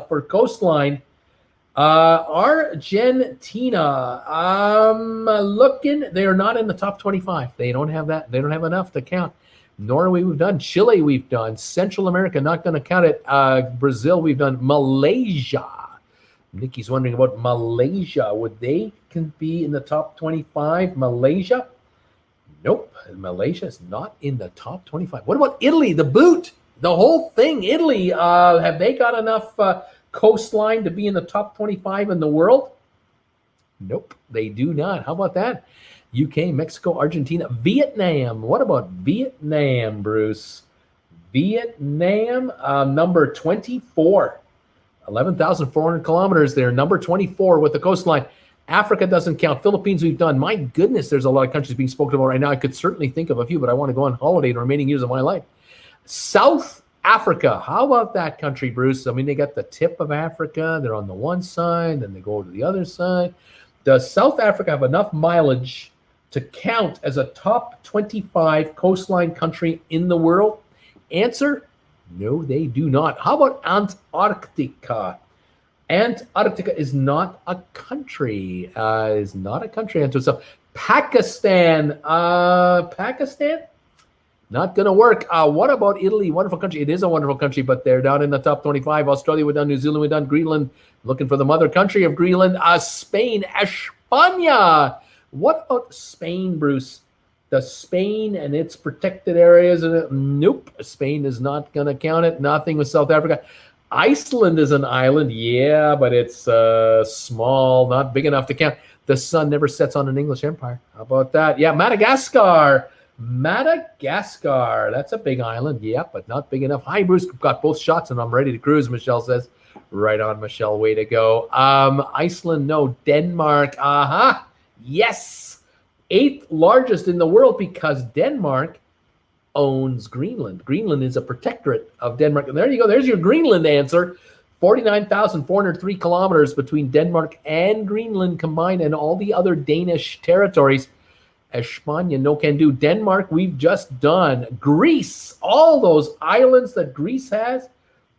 for coastline. Argentina, looking, they are not in the top 25. They don't have that. They don't have enough to count. Norway, we've done. Chile, we've done. Central America, not going to count it. Brazil, we've done. Malaysia. Nikki's wondering about Malaysia. Would they can be in the top 25? Malaysia? Nope. Malaysia is not in the top 25. What about Italy? The boot, the whole thing. Italy, have they got enough coastline to be in the top 25 in the world? Nope, they do not. How about that? UK, Mexico, Argentina, Vietnam. What about Vietnam, Bruce? Vietnam, number 24. 11,400 kilometers there. Number 24 with the coastline. Africa doesn't count. Philippines, we've done. My goodness, there's a lot of countries being spoken about right now. I could certainly think of a few, but I want to go on holiday the remaining years of my life. South Africa. How about that country, Bruce? I mean, they got the tip of Africa. They're on the one side, then they go to the other side. Does South Africa have enough mileage to count as a top 25 coastline country in the world? Answer, no, they do not. How about Antarctica? Antarctica is not a country. Is not a country. Answer. So Pakistan. Pakistan? Not going to work. What about Italy? Wonderful country. It is a wonderful country, but they're down in the top 25. Australia, we're done. New Zealand, we're done. Greenland, looking for the mother country of Greenland. Spain, España. What about Spain, Bruce? The Spain and its protected areas? Nope. Spain is not going to count it. Nothing with South Africa. Iceland is an island. Yeah, but it's small, not big enough to count. The sun never sets on an English empire. How about that? Yeah, Madagascar. Madagascar. That's a big island. Yeah, but not big enough. Hi, Bruce. Got both shots and I'm ready to cruise, Michelle says. Right on, Michelle. Way to go. Iceland, no. Denmark, yes. 8th largest in the world because Denmark owns Greenland. Greenland is a protectorate of Denmark. And there you go. There's your Greenland answer. 49,403 kilometers between Denmark and Greenland combined, and all the other Danish territories. Espana, no can do. Denmark, we've just done. Greece, all those islands that Greece has,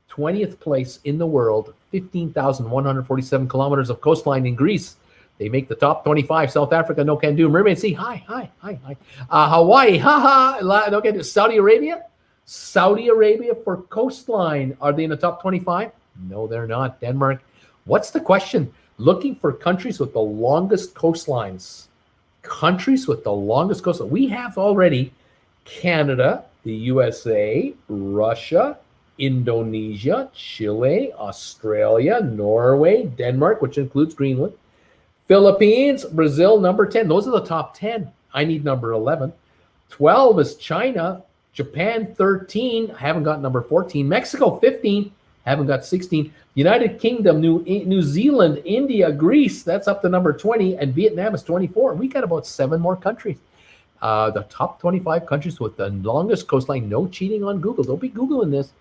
20th place in the world, 15,147 kilometers of coastline in Greece. They make the top 25. South Africa, no can do. Mermaid Sea, hi. Hawaii, no can do. Saudi Arabia for coastline. Are they in the top 25? No, they're not. Denmark. What's the question? Looking for countries with the longest coastlines. Countries with the longest coastline. We have already Canada, the USA, Russia, Indonesia, Chile, Australia, Norway, Denmark, which includes Greenland, Philippines, Brazil, number 10. Those are the top 10. I need number 11. 12 is China, Japan, 13. I haven't got number 14. Mexico, 15. Haven't got 16. United Kingdom, New Zealand, India, Greece, that's up to number 20, and Vietnam is 24. We got about 7 more countries. The top 25 countries with the longest coastline. No cheating on Google. Don't be Googling this.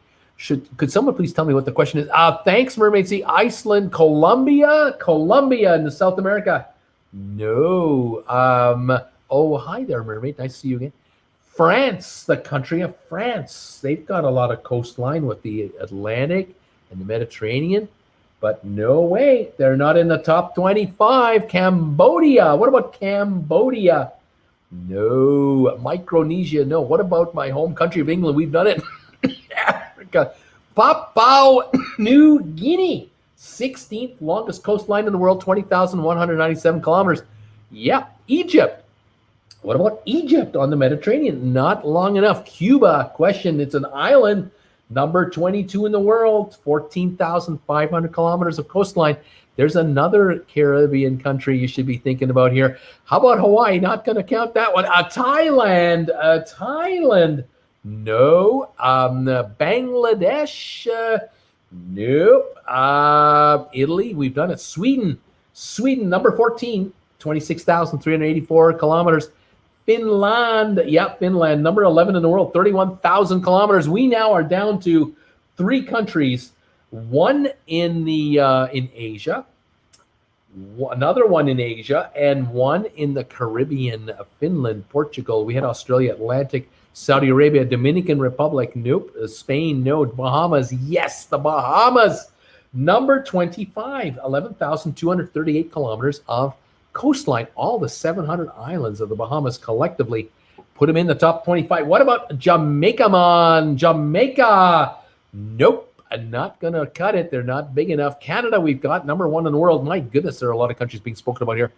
Could someone please tell me what the question is? Thanks, Mermaid Sea. Iceland, Colombia in South America. No. Hi there, Mermaid. Nice to see you again. France, the country of France. They've got a lot of coastline with the Atlantic and the Mediterranean, but no way. They're not in the top 25. Cambodia. What about Cambodia? No. Micronesia. No. What about my home country of England? We've done it. Africa. Papua New Guinea. 16th longest coastline in the world, 20,197 kilometers. Yeah. Egypt. What about Egypt on the Mediterranean? Not long enough. Cuba, question. It's an island, number 22 in the world, 14,500 kilometers of coastline. There's another Caribbean country you should be thinking about here. How about Hawaii? Not going to count that one. Thailand. No. Bangladesh. Nope. Italy, we've done it. Sweden, number 14, 26,384 kilometers. Finland, number 11 in the world, 31,000 kilometers. We now are down to 3 countries, one in Asia, another one in Asia, and one in the Caribbean. Finland, Portugal. We had Australia, Atlantic, Saudi Arabia, Dominican Republic. Nope. Spain, no. Bahamas, yes, the Bahamas. Number 25, 11,238 kilometers of coastline. All the 700 islands of the Bahamas collectively put them in the top 25. What about Jamaica, man? Jamaica. Nope. I'm not going to cut it. They're not big enough. Canada, we've got number 1 in the world. My goodness, there are a lot of countries being spoken about here.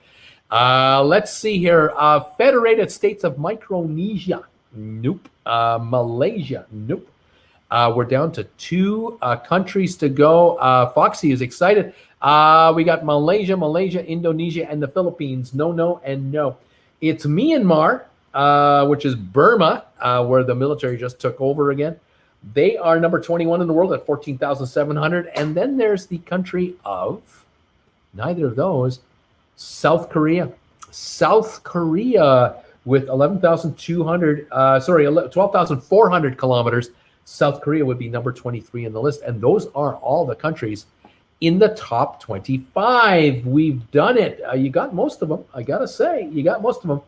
Let's see here. Federated States of Micronesia. Nope. Malaysia. Nope. We're down to 2 countries to go. Foxy is excited. We got Malaysia, Indonesia, and the Philippines. No, and no. It's Myanmar, which is Burma, where the military just took over again. They are number 21 in the world at 14,700. And then there's the country of, neither of those, South Korea. South Korea with 12,400 kilometers. South Korea would be number 23 in the list. And those are all the countries in the top 25. We've done it. You got most of them. I got to say, you got most of them.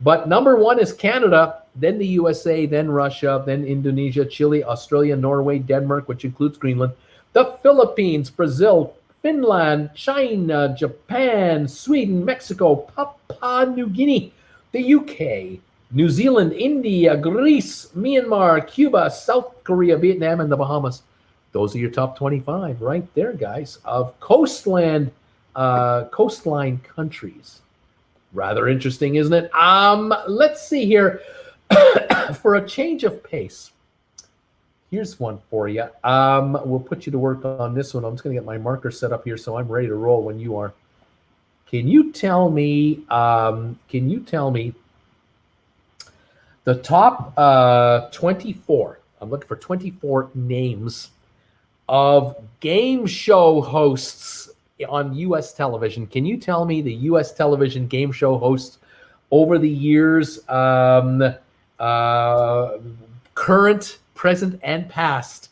But number 1 is Canada, then the USA, then Russia, then Indonesia, Chile, Australia, Norway, Denmark, which includes Greenland, the Philippines, Brazil, Finland, China, Japan, Sweden, Mexico, Papua New Guinea, the UK, New Zealand, India, Greece, Myanmar, Cuba, South Korea, Vietnam, and the Bahamas. Those are your top 25 right there, guys, of coastline countries. Rather interesting, isn't it? Let's see here. For a change of pace, here's one for you. We'll put you to work on this one. I'm just going to get my marker set up here so I'm ready to roll when you are. Can you tell me the top 24? I'm looking for 24 names of game show hosts on U.S. television. Can you tell me the U.S. television game show hosts over the years, current, present, and past?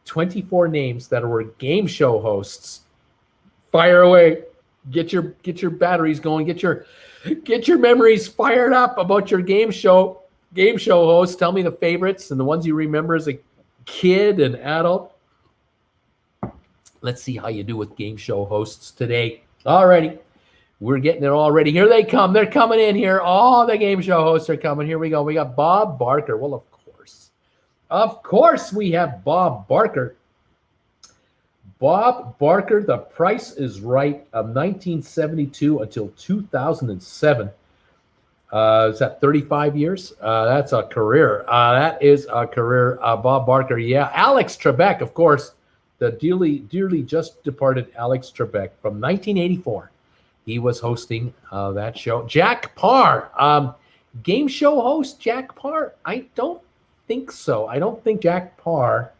24 names that were game show hosts. Fire away. Get your batteries going. Get your memories fired up about your game show hosts. Tell me the favorites and the ones you remember as a kid and adult. Let's see how you do with game show hosts today. Alrighty. We're getting it already. Here they come. They're coming in here. All the game show hosts are coming. Here we go. We got Bob Barker. Well, of course. Of course we have Bob Barker. Bob Barker, The Price is Right, of 1972 until 2007. Is that 35 years? That's a career. That is a career. Bob Barker, yeah. Alex Trebek, of course, the dearly just departed Alex Trebek from 1984. He was hosting that show. Jack Parr, game show host Jack Parr? I don't think so. I don't think Jack Parr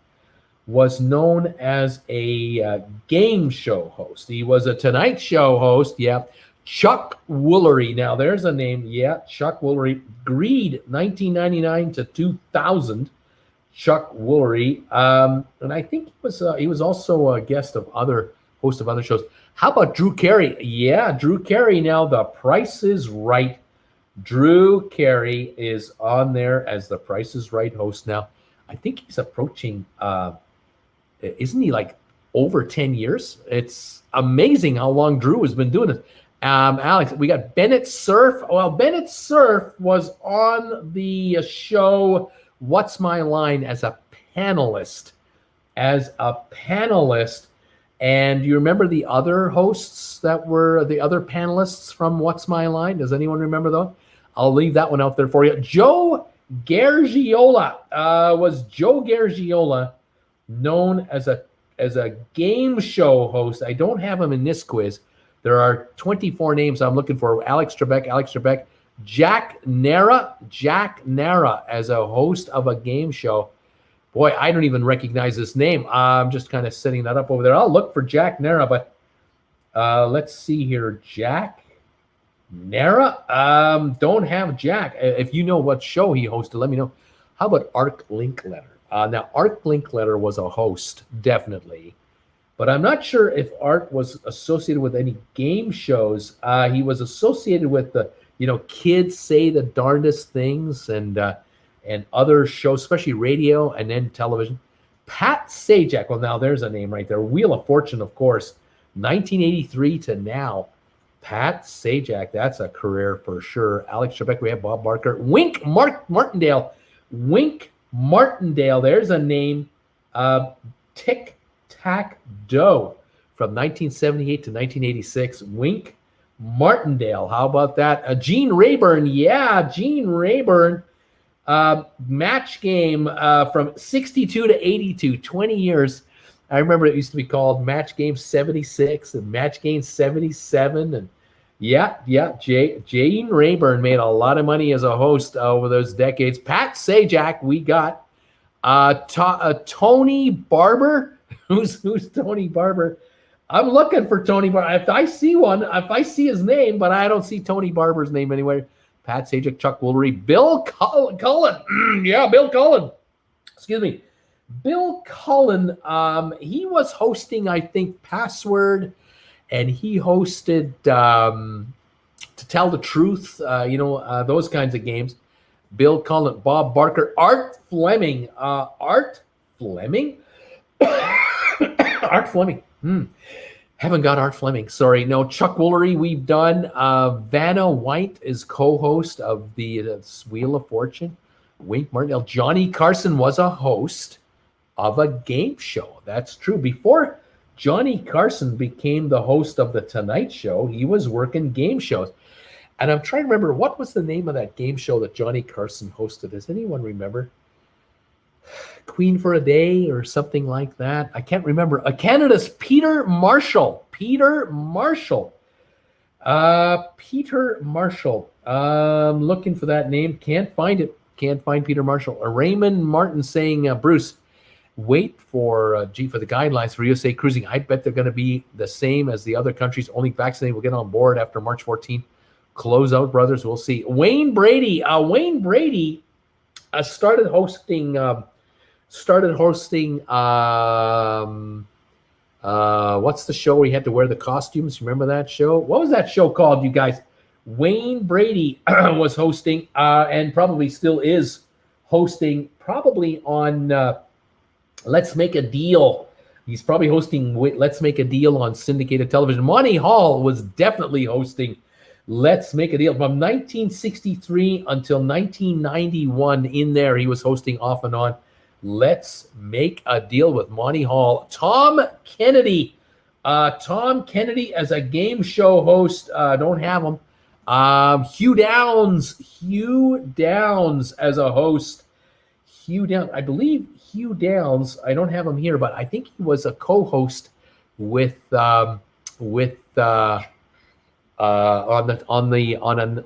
was known as a game show host. He was a Tonight Show host, yeah. Chuck Woolery, now there's a name, yeah. Chuck Woolery, Greed, 1999 to 2000. Chuck Woolery, and I think he was also a host of other shows. How about Drew Carey? Yeah, Drew Carey. Now The Price is Right. Drew Carey is on there as The Price is Right host now. I think he's approaching. Isn't he like over 10 years? It's amazing how long Drew has been doing this. Alex, we got Bennett Cerf. Well, Bennett Cerf was on the show What's My Line as a panelist. And you remember the other hosts that were the other panelists from What's My Line? Does anyone remember those? I'll leave that one out there for you. Joe Gargiola. Was Joe Gargiola known as a game show host? I don't have him in this quiz. There are 24 names I'm looking for. Alex Trebek, Jack Nara as a host of a game show. Boy, I don't even recognize this name. I'm just kind of setting that up over there. I'll look for Jack Nara, but let's see here. Jack Nara? Don't have Jack. If you know what show he hosted, let me know. How about Art Linkletter? Now, Art Linkletter was a host, definitely. But I'm not sure if Art was associated with any game shows. He was associated with the, Kids Say the Darndest Things and other shows, especially radio and then television. Pat Sajak. Well, now there's a name right there. Wheel of Fortune, of course. 1983 to now. Pat Sajak. That's a career for sure. Alex Trebek. We have Bob Barker. Wink Martindale. Wink Martindale. There's a name. Tic Tac Doe from 1978 to 1986. Wink Martindale. How about that? Gene Rayburn. Yeah, Gene Rayburn. Match Game from 62 to 82, 20 years. I remember it used to be called Match Game 76 and Match Game 77. And Gene Rayburn made a lot of money as a host over those decades. Pat Sajak, we got Tony Barber. Who's Tony Barber? I'm looking for Tony Barber. If I see his name, but I don't see Tony Barber's name anywhere. Pat Sajak, Chuck Woolery, Bill Cullen. Bill Cullen. Excuse me. Bill Cullen, he was hosting, I think, Password, and he hosted To Tell the Truth, those kinds of games. Bill Cullen, Bob Barker, Art Fleming. Art Fleming? Art Fleming. Haven't got Art Fleming. Sorry. No, Chuck Woolery we've done. Vanna White is co-host of the Wheel of Fortune. Wink Martindale. Johnny Carson was a host of a game show. That's true. Before Johnny Carson became the host of The Tonight Show, he was working game shows. And I'm trying to remember, what was the name of that game show that Johnny Carson hosted? Does anyone remember? Queen for a Day or something like that. I can't remember. Canada's Peter Marshall. Peter Marshall. Looking for that name. Can't find it. Can't find Peter Marshall. Raymond Martin saying, Bruce, Wait for for the guidelines for USA cruising. I bet they're going to be the same as the other countries. Only vaccinated will get on board after March 14th. Close out, brothers. We'll see. Wayne Brady. Wayne Brady started hosting. What's the show where he had to wear the costumes? Remember that show? What was that show called, you guys? Wayne Brady was hosting, and probably still is hosting. Probably on. Let's Make a Deal. He's probably hosting Let's Make a Deal on syndicated television. Monty Hall was definitely hosting Let's Make a Deal from 1963 until 1991. In there, he was hosting off and on Let's Make a Deal with Monty Hall. Tom Kennedy. Tom Kennedy as a game show host. Don't have him. Hugh Downs as a host. Hugh Downs. I believe Hugh Downs, I don't have him here, but I think he was a co-host on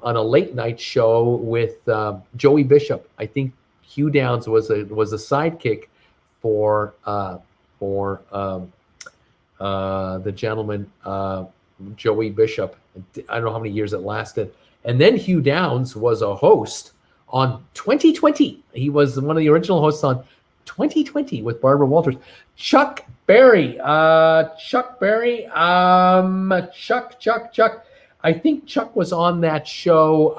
a late night show with Joey Bishop. I think Hugh Downs was a sidekick for the gentleman Joey Bishop. I don't know how many years it lasted. And then Hugh Downs was a host on 2020. He was one of the original hosts on 2020 with Barbara Walters. Chuck Berry. Chuck. I think Chuck was on that show.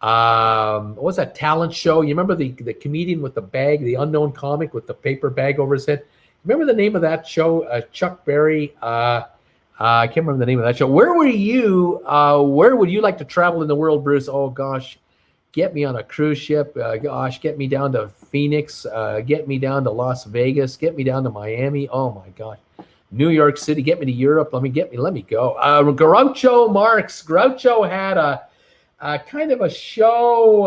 What was that talent show? You remember the comedian with the bag, the unknown comic with the paper bag over his head? Remember the name of that show? Chuck Berry. I can't remember the name of that show. Where were you? Where would you like to travel in the world, Bruce? Oh, gosh. Get me on a cruise ship. Get me down to Phoenix. Get me down to Las Vegas. Get me down to Miami. Oh, my God. New York City. Get me to Europe. Let me go. Groucho Marx. Groucho had a kind of a show,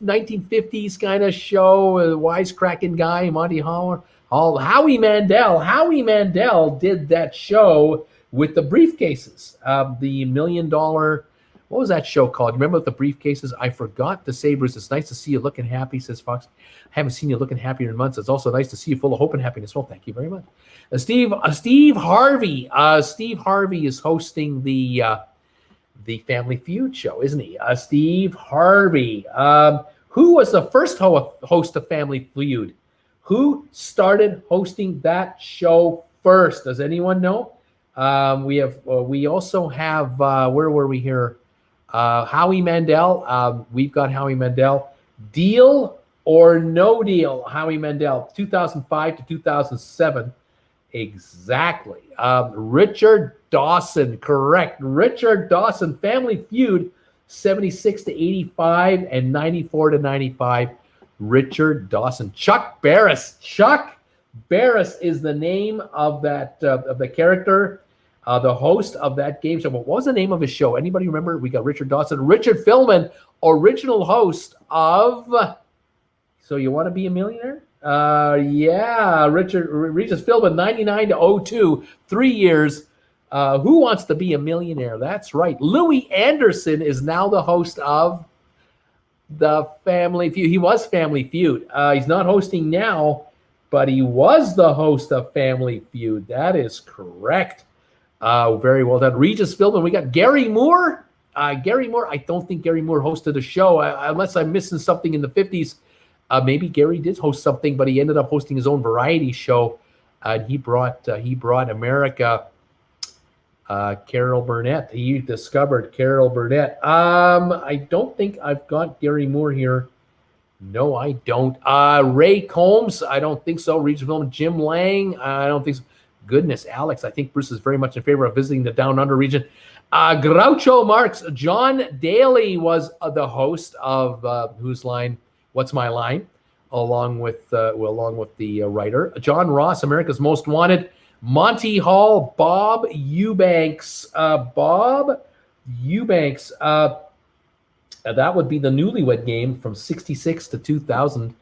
1950s kind of show, a wisecracking guy, Monty Hall. Howie Mandel did that show with the briefcases, the $1 million. What was that show called? Remember the briefcases? I forgot to say, Bruce, it's nice to see you looking happy, says Fox. I haven't seen you looking happier in months. It's also nice to see you full of hope and happiness. Well, thank you very much. Steve Harvey. Steve Harvey is hosting the Family Feud show, isn't he? Steve Harvey. Who was the first host of Family Feud? Who started hosting that show first? Does anyone know? We also have where were we here? Howie Mandel. We've got Howie Mandel. Deal or No Deal? Howie Mandel, 2005 to 2007. Exactly. Richard Dawson, correct. Richard Dawson, Family Feud, 76 to 85 and 94 to 95. Richard Dawson. Chuck Barris. Chuck Barris is the name of that of the character, the host of that game show. What was the name of his show? Anybody remember? We got Richard Dawson. Richard Philbin, original host of So You Want to Be a Millionaire? Yeah, Richard Philbin, 99 to 02, 3 years. Who Wants to Be a Millionaire? That's right. Louis Anderson is now the host of the Family Feud. He was Family Feud. He's not hosting now, but he was the host of Family Feud. That is correct. Very well done. Regis Philbin. We got Gary Moore. Gary Moore. I don't think Gary Moore hosted a show, unless I'm missing something in the 50s. Maybe Gary did host something, but he ended up hosting his own variety show. He brought America. Carol Burnett. He discovered Carol Burnett. I don't think I've got Gary Moore here. No, I don't. Ray Combs. I don't think so. Regis Philbin. Jim Lang. I don't think so. Goodness, Alex. I think Bruce is very much in favor of visiting the Down Under region. Groucho Marx. John Daly was the host of Whose Line? What's My Line? Along with the writer John Ross, America's Most Wanted. Monty Hall, Bob Eubanks. That would be the Newlywed Game from 66 to 2000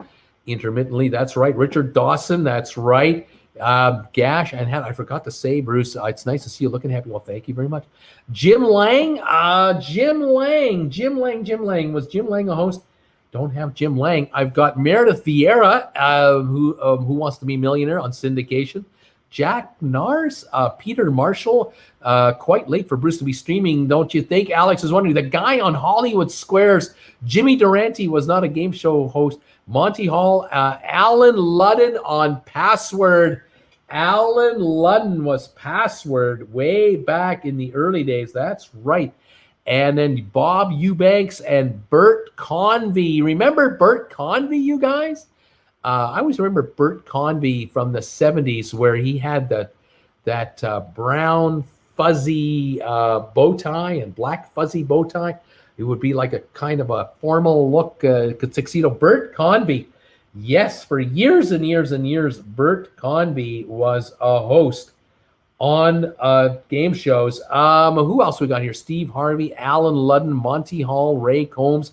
intermittently. That's right. Richard Dawson. That's right. Gash and I forgot to say, Bruce, it's nice to see you looking happy. Well, thank you very much. Jim Lang. Was Jim Lang a host? Don't have Jim Lang. I've got Meredith Vieira, who wants to be millionaire on syndication. Jack Nars, Peter Marshall, quite late for Bruce to be streaming, don't you think? Alex is wondering, the guy on Hollywood Squares, Jimmy Durante, was not a game show host. Monty Hall, Alan Ludden on Password. Alan Ludden was Password way back in the early days. That's right. And then Bob Eubanks and Bert Convey. Remember Bert Convey, you guys? I always remember Bert Convey from the 70s, where he had that brown fuzzy bow tie and black fuzzy bow tie. It would be like a kind of a formal look tuxedo. Bert Convey. Yes, for years and years and years, Bert Convey was a host on game shows. Who else we got here? Steve Harvey, Alan Ludden, Monty Hall, Ray Combs,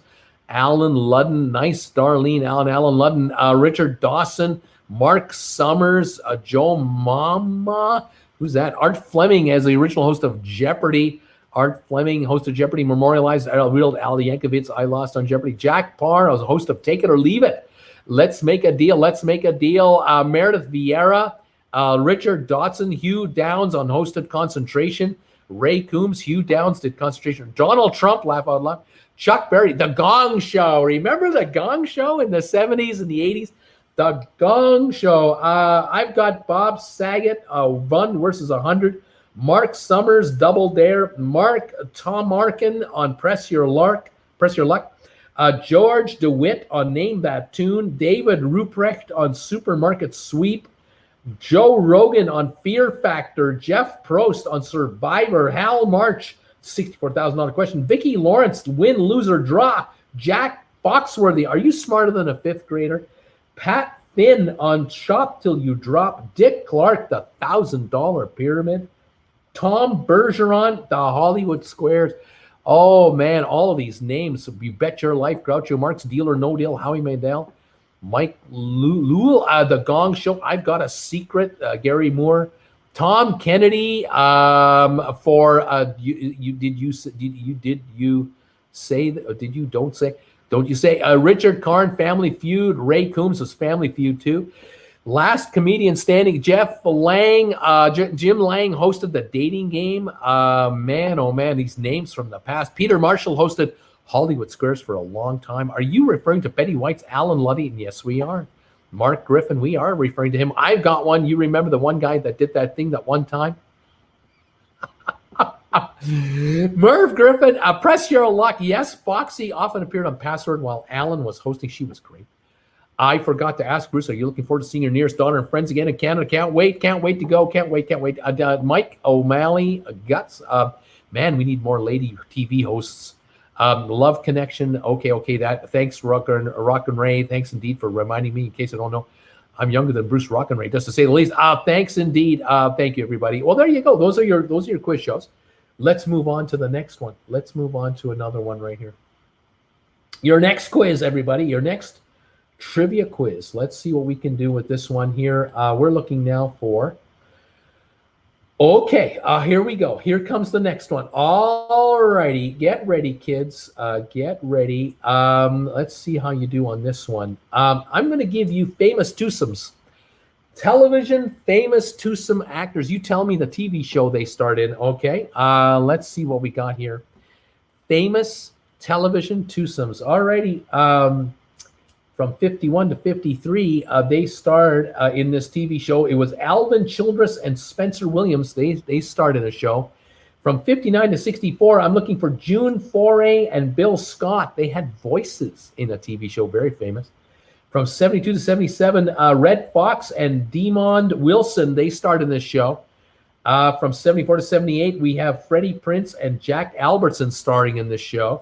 Alan Ludden, nice Darlene Allen, Alan Ludden, Richard Dawson, Mark Summers, Joe Mama. Who's that? Art Fleming as the original host of Jeopardy. Art Fleming, host of Jeopardy, memorialized real Al Yankovic. I lost on Jeopardy. Jack Parr, I was a host of Take It or Leave It. Let's make a deal. Let's make a deal. Meredith Vieira, Richard Dotson, Hugh Downs on hosted Concentration. Ray Coombs, Hugh Downs did Concentration. Donald Trump, laugh out loud. Chuck Berry, The Gong Show. Remember The Gong Show in the 70s and the 80s? The Gong Show. I've got Bob Saget, 1 versus 100. Mark Summers, Double Dare. Tom Markin on Press Your Luck. George DeWitt on Name That Tune. David Ruprecht on Supermarket Sweep. Joe Rogan on Fear Factor. Jeff Prost on Survivor. Hal March, $64,000 question. Vicki Lawrence, Win, Lose, or Draw. Jack Foxworthy, Are You Smarter Than a Fifth Grader? Pat Finn on Shop Till You Drop. Dick Clark, The $1,000 Pyramid. Tom Bergeron, The Hollywood Squares. Oh, man, all of these names. You Bet Your Life, Groucho Marx, Deal or No Deal, Howie Mandel. Mike Lule, The Gong Show. I've Got a Secret, Gary Moore. Tom Kennedy, Don't you say Richard Karn, Family Feud. Ray Coombs was Family Feud too. Last Comedian Standing, Jeff Lang, Jim Lang hosted The Dating Game. Man, oh man, these names from the past. Peter Marshall hosted Hollywood Squares for a long time. Are you referring to Betty White's Alan Luddy? Yes, we are. Mark Griffin, we are referring to him. I've got one. You remember the one guy that did that thing that one time? Merv Griffin, Press Your Luck. Yes, Foxy often appeared on Password while Alan was hosting. She was great. I forgot to ask Bruce, are you looking forward to seeing your nearest daughter and friends again in Canada? Can't wait to go. Can't wait. Mike O'Malley, Guts. Man, we need more lady TV hosts. Love Connection. Okay. That. Thanks, Rock and Ray. Thanks indeed for reminding me. In case I don't know, I'm younger than Bruce Rock and Ray, just to say the least. Thanks indeed. Thank you, everybody. Well, there you go. Those are your quiz shows. Let's move on to the next one. Let's move on to another one right here. Your next quiz, everybody. Your next trivia quiz. Let's see what we can do with this one here. We're looking now for. Okay, here we go. Here comes the next one. All righty, get ready, kids. Get ready. Let's see how you do on this one. I'm going to give you famous twosomes. Television famous twosome actors. You tell me the TV show they starred in. Okay, let's see what we got here. Famous television twosomes. All righty. From 51 to 53, they starred in this TV show. It was Alvin Childress and Spencer Williams. They starred in a show. From 59 to 64, I'm looking for June Foray and Bill Scott. They had voices in a TV show, very famous. From 72 to 77, Red Fox and Demond Wilson, they starred in this show. From 74 to 78, we have Freddie Prinze and Jack Albertson starring in this show.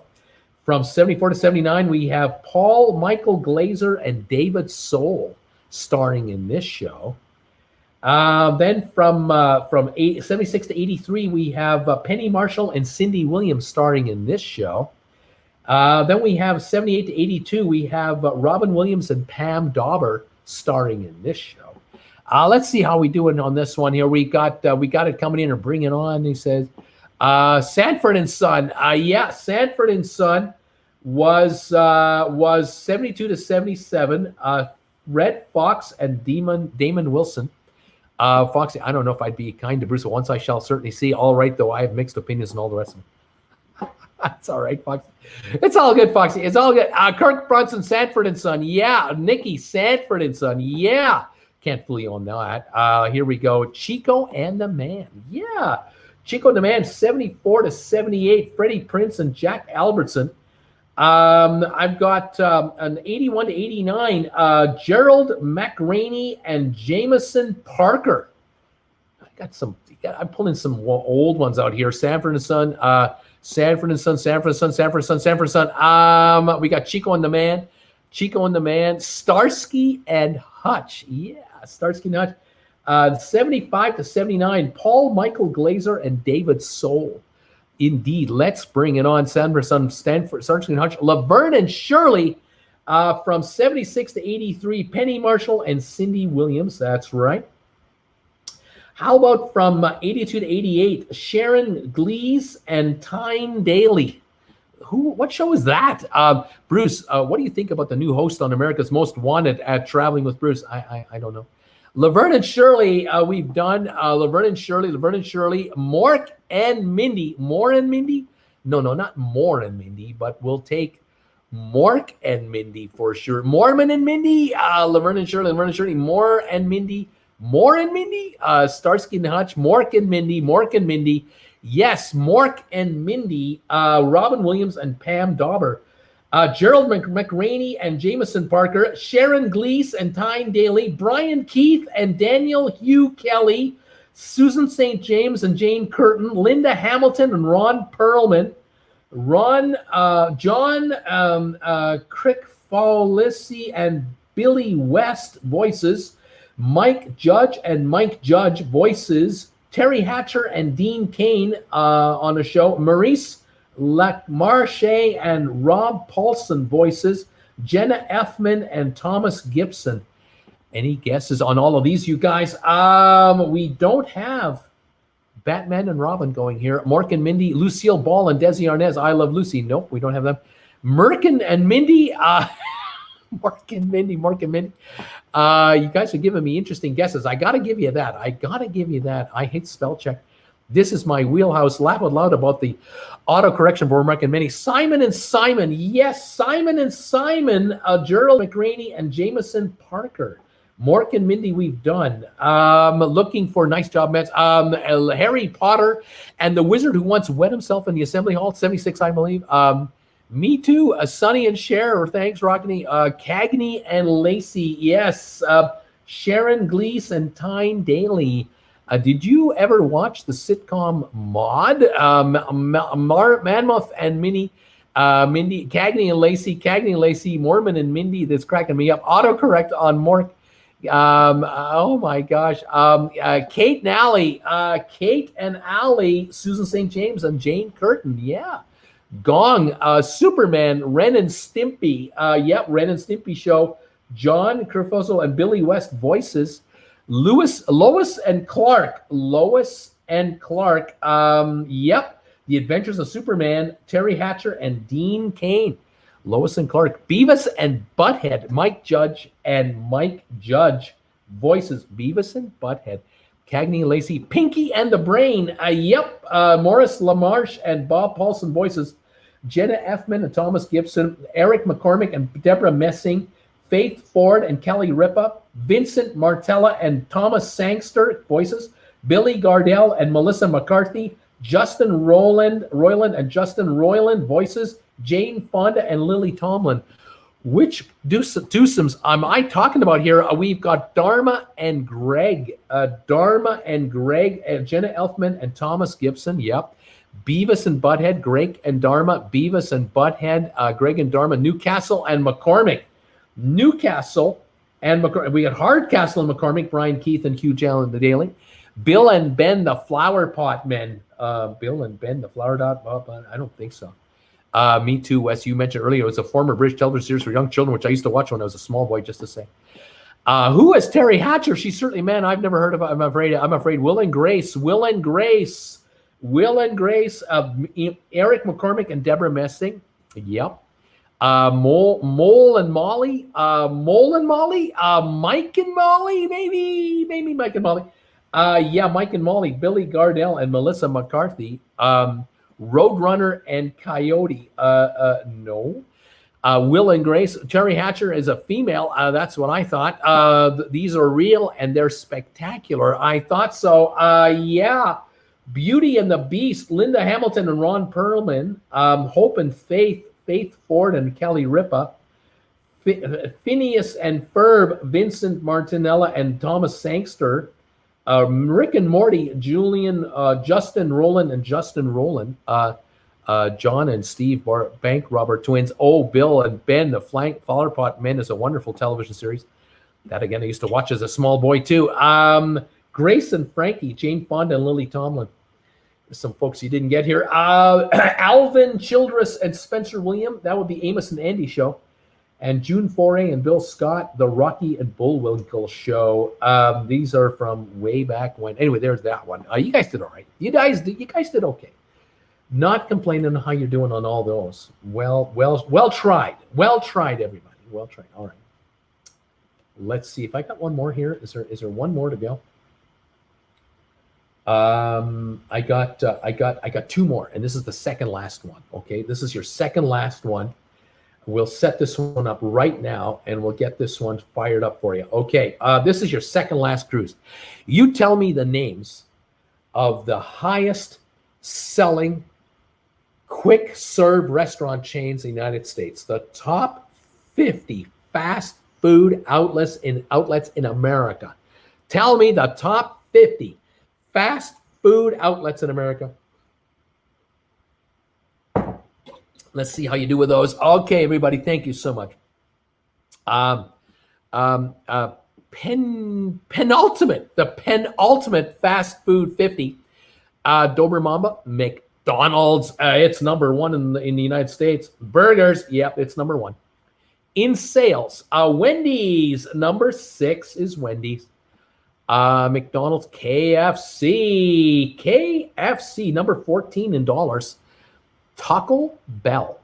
From 74 to 79, we have Paul Michael Glazer and David Soul starring in this show. Then from 76 to 83, we have Penny Marshall and Cindy Williams starring in this show. Then we have 78 to 82, we have Robin Williams and Pam Dauber starring in this show. Let's see how we doing on this one here. We got it coming in or bring it on. He says, Sanford and Son. Yeah, Sanford and Son was 72 to 77. Red Fox and Damon Wilson. Foxy, I don't know if I'd be kind to Bruce, but once I shall certainly see. All right, though, I have mixed opinions and all the rest of them. That's all right, Foxy. It's all good, Foxy. It's all good. Kirk Brunson, Sanford and Son. Yeah. Nikki, Sanford and Son. Yeah. Can't fool you on that. Here we go. Chico and the Man. Yeah. Chico and the Man, 74 to 78. Freddie Prince and Jack Albertson. I've got an 81 to 89. Gerald McRaney and Jameson Parker. I'm pulling some old ones out here. Sanford and Son. Sanford and Son, Sanford and Son, Sanford and Son, Sanford and Son. We got Chico and the Man, Starsky and Hutch. Yeah, Starsky and Hutch. 75 to 79, Paul Michael Glazer and David Soul. Indeed, let's bring it on. Sanford and Son, Starsky and Hutch. Laverne and Shirley from 76 to 83, Penny Marshall and Cindy Williams. That's right. How about from 82 to 88, Sharon Glees and Tyne Daly? What show is that? Bruce, what do you think about the new host on America's Most Wanted at Traveling with Bruce? I don't know. Laverne and Shirley, we've done Laverne and Shirley, Mork and Mindy. More and Mindy? No, not More and Mindy, but we'll take Mork and Mindy for sure. Mormon and Mindy, Laverne and Shirley, More and Mindy. Starsky and Hutch, Mork and Mindy. Yes, Mork and Mindy, Robin Williams and Pam Dauber. Gerald McRaney and Jameson Parker, Sharon Glees and Tyne Daly, Brian Keith and Daniel Hugh Kelly, Susan St. James and Jane Curtin, Linda Hamilton and Ron Perlman, John Crickfolici and Billy West, voices, Mike Judge and Mike Judge, voices, Terry Hatcher and Dean Kane on a show, Maurice Marche and Rob Paulson, voices, Jenna Effman and Thomas Gibson. Any guesses on all of these, you guys? We don't have Batman and Robin going here. Mork and Mindy, Lucille Ball and Desi Arnaz. I Love Lucy. Nope, we don't have them. Merkin and Mindy. Mork and Mindy. You guys are giving me interesting guesses. I got to give you that. I hate spell check. This is my wheelhouse. Laugh out loud about the autocorrection for Mork and Mindy. Simon and Simon. Yes, Simon and Simon. Gerald McRaney and Jameson Parker. Mork and Mindy we've done. Looking for nice job, Mets. Harry Potter and the Wizard Who Once Wet Himself in the Assembly Hall. 76, I believe. Me Too, Sonny and Cher, thanks, Rockney. Cagney and Lacey, yes. Sharon Glees and Tyne Daly. Did you ever watch the sitcom Maude? Manmuth and Mindy, Cagney and Lacey, Mormon and Mindy, that's cracking me up. Autocorrect on Mork. Oh my gosh. Kate and Allie, Susan St. James and Jane Curtin, yeah. Gong, Superman, Ren and Stimpy. Ren and Stimpy show. John Kerfuzzle and Billy West, voices. Lois and Clark. The Adventures of Superman, Terry Hatcher and Dean Kane. Lois and Clark. Beavis and Butthead, Mike Judge, voices. Beavis and Butthead. Cagney and Lacey, Pinky and the Brain. Morris LaMarche and Bob Paulson, voices. Jenna Effman and Thomas Gibson, Eric McCormick and Deborah Messing, Faith Ford and Kelly Ripa, Vincent Martella and Thomas Sangster, voices. Billy Gardell and Melissa McCarthy, Justin Roiland and Justin Roiland, voices. Jane Fonda and Lily Tomlin. Which twosomes am I talking about here? We've got Dharma and Greg. Jenna Elfman and Thomas Gibson. Yep. Beavis and Butthead, Greg and Dharma. Beavis and Butthead, Greg and Dharma. Newcastle and McCormick. We got Hardcastle and McCormick, Brian Keith and Hugh Jalen the Daily. Bill and Ben, the Flower Pot Men. I don't think so. Me Too, Wes. You mentioned earlier it was a former British television series for young children, which I used to watch when I was a small boy, just to say. Who is Terry Hatcher? She's certainly, man, I've never heard of her. I'm afraid. Will and Grace. Eric McCormick and Deborah Messing. Yep. Mole and Molly, Mike and Molly, maybe Mike and Molly. Yeah, Mike and Molly, Billy Gardell and Melissa McCarthy, Roadrunner and Coyote. No. Will and Grace. Terry Hatcher is a female. That's what I thought. These are real and they're spectacular. I thought so. Yeah. Beauty and the Beast. Linda Hamilton and Ron Perlman. Hope and Faith. Faith Ford and Kelly Ripa. Phineas and Ferb. Vincent Martinella and Thomas Sangster. Rick and Morty. Julian, Justin Rowland and Justin Rowland. John and Steve Bank Robber twins. Oh, Bill and Ben, the Flowerpot Men is a wonderful television series. That again, I used to watch as a small boy too. Grace and Frankie, Jane Fonda and Lily Tomlin. There's some folks you didn't get here. Alvin Childress and Spencer William. That would be Amos and Andy show. And June Foray and Bill Scott, the Rocky and Bullwinkle show. These are from way back when. Anyway, there's that one. You guys did all right. You guys did okay. Not complaining on how you're doing on all those. Well tried. Well tried, everybody. Well tried. All right. Let's see if I got one more here. Is there one more to go? I got two more, and this is the second last one. Okay, this is your second last one. We'll set this one up right now, and we'll get this one fired up for you. Okay, this is your second last cruise. You tell me the names of the highest selling quick serve restaurant chains in the United States. The top 50 fast food outlets in America. Tell me the top 50 fast food outlets in America. Let's see how you do with those. Okay, everybody, thank you so much. Penultimate, the penultimate fast food 50. Dober Mamba, McDonald's, it's number one in the United States. Burgers, yep, it's number one. In sales, Wendy's, number 6 is Wendy's. McDonald's, KFC, number 14 in dollars. Taco Bell,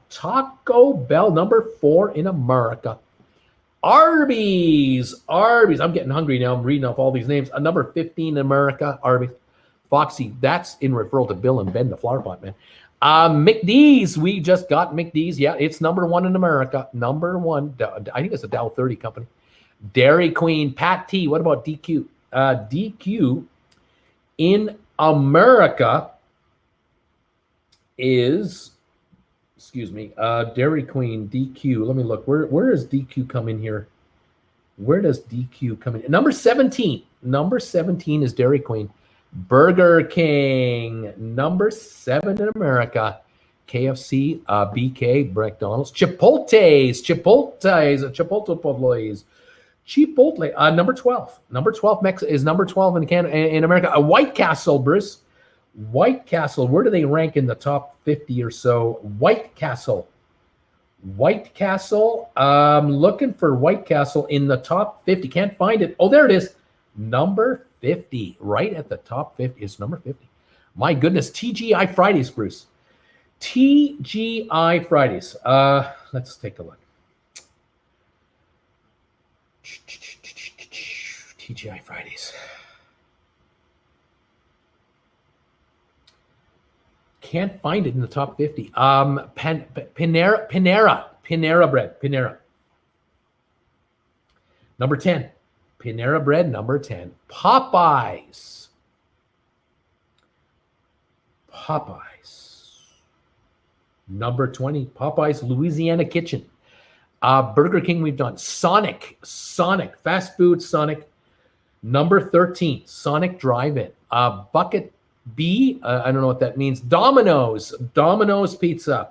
number 4 in America. Arby's, I'm getting hungry now. I'm reading off all these names. Number 15 in America, Arby's. Foxy, that's in referral to Bill and Ben, the Flowerpot Man. McD's, we just got McD's. Yeah, it's number 1 in America. Number 1, I think it's a Dow 30 company. Dairy Queen, Pat T. What about DQ? DQ in America is, Dairy Queen, DQ. Let me look. Where does DQ come in here? Where does DQ come in? Number 17. Number 17 is Dairy Queen. Burger King, number 7 in America. KFC, BK, McDonald's. Chipotle, number 12. Number 12 is number 12 in Canada, in America. White Castle, Bruce. White Castle, where do they rank in the top 50 or so? White Castle, looking for White Castle in the top 50. Can't find it. Oh, there it is. Number 50, right at the top 50. It's number 50. My goodness, TGI Fridays, Bruce. TGI Fridays. Let's take a look. TGI Fridays. Can't find it in the top 50. Panera Bread. Panera. Number 10. Panera Bread, number 10. Popeyes. Number 20. Popeyes, Louisiana Kitchen. Burger King, we've done. Sonic, fast food Sonic. Number 13, Sonic Drive-In. Bucket B, I don't know what that means. Domino's Pizza.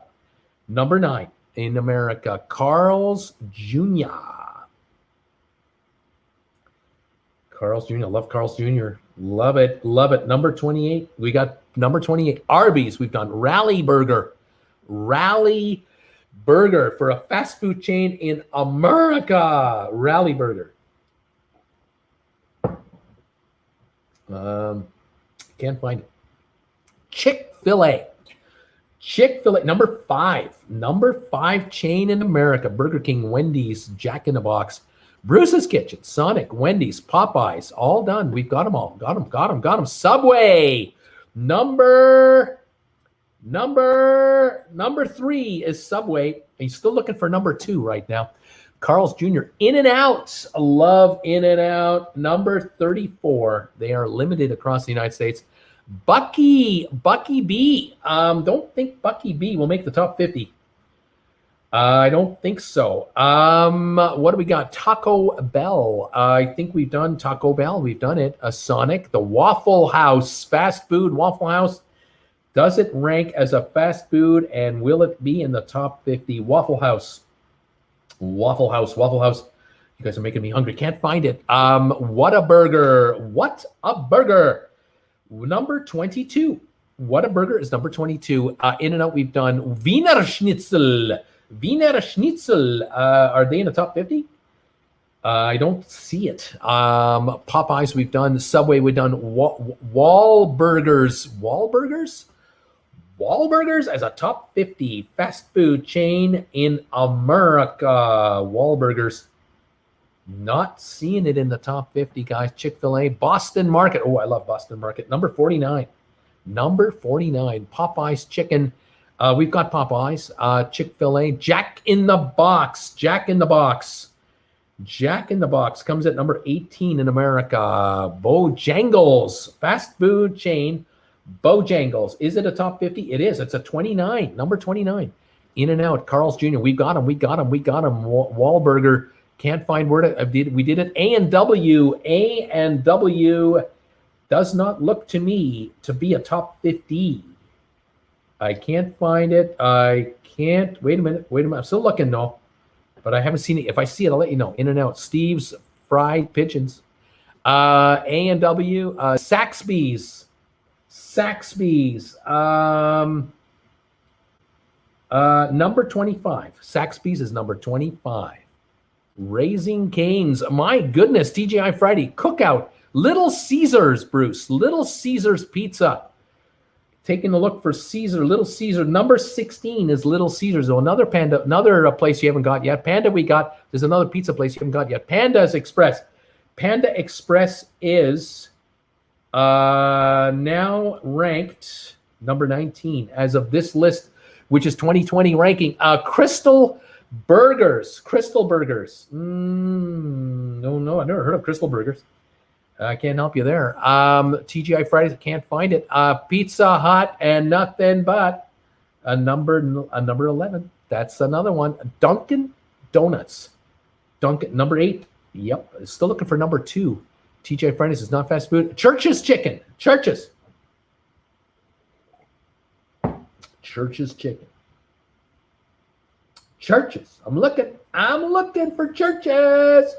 Number 9 in America. Carl's Jr. Love Carl's Jr. Love it. Number 28, we got number 28. Arby's, we've done. Rally Burger for a fast food chain in America. Rally Burger. Can't find it. Chick-fil-A. Chick-fil-A, number 5 chain in America. Burger King, Wendy's, Jack in the Box, Bruce's Kitchen, Sonic, Wendy's, Popeyes, all done. We've got them all. Got them. Subway, number 3 is Subway. He's still looking for number 2 right now. Carl's Jr. In-N-Out. Love In-N-Out. Number 34. They are limited across the United States. Bucky B. Don't think Bucky B will make the top 50. I don't think so. What do we got? Taco Bell. I think we've done Taco Bell. We've done it. Sonic. The Waffle House. Fast food Waffle House. Does it rank as a fast food, and will it be in the top 50? Waffle House. You guys are making me hungry. Can't find it. What a burger. Number 22. What a burger is number 22. In-N-Out, we've done Wiener Schnitzel. Are they in the top 50? I don't see it. Popeyes, we've done. Subway, we've done. Wahlburgers as a top 50 fast food chain in America. Wahlburgers. Not seeing it in the top 50, guys. Chick-fil-A. Boston Market. Oh, I love Boston Market. Number 49. Popeyes Chicken. We've got Popeyes. Chick-fil-A. Jack in the Box. Jack in the Box comes at number 18 in America. Bojangles. Fast food chain. Bojangles. Is it a top 50? It is. It's a 29. Number 29. In-N-Out. Carl's Jr. We got him. Wahlburger. Can't find where we did it. A&W does not look to me to be a top 50. I can't find it. Wait a minute. I'm still looking though, but I haven't seen it. If I see it, I'll let you know. In-N-Out. Steve's Fried Pigeons. A&W. Saxby's. Number 25. Saxby's is number 25. Raising Cane's. My goodness. TGI Friday. Cookout. Little Caesars, Bruce. Little Caesars Pizza. Taking a look for Caesar. Little Caesar. Number 16 is Little Caesars. So another place you haven't got yet. Panda we got. There's another pizza place you haven't got yet. Panda's Express. Panda Express is now ranked number 19 as of this list, which is 2020 ranking. Crystal Burgers. No, I've never heard of Crystal Burgers. I can't help you there. TGI Fridays, I can't find it. Pizza Hut and nothing but a number 11. That's another one. Dunkin' Donuts. Number 8. Yep. Still looking for number 2. TGI Fridays is not fast food. Church's Chicken. Church's Chicken. Churches. I'm looking for Churches.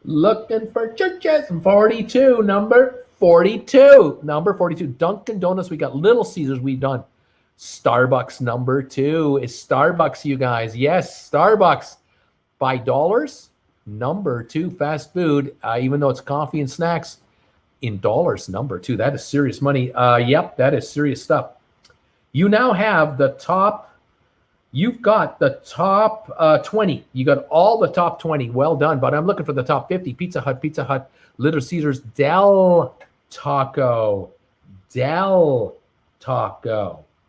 42. Number 42. Dunkin' Donuts. We got Little Caesars. We've done. Starbucks number 2 is Starbucks, you guys. Yes, Starbucks. By dollars. Number 2 fast food. Even though it's coffee and snacks, in dollars. Number 2. That is serious money. Yep, that is serious stuff. You now have the top. You've got the top 20. You got all the top 20. Well done. But I'm looking for the top 50. Pizza Hut, Little Caesars, Del Taco.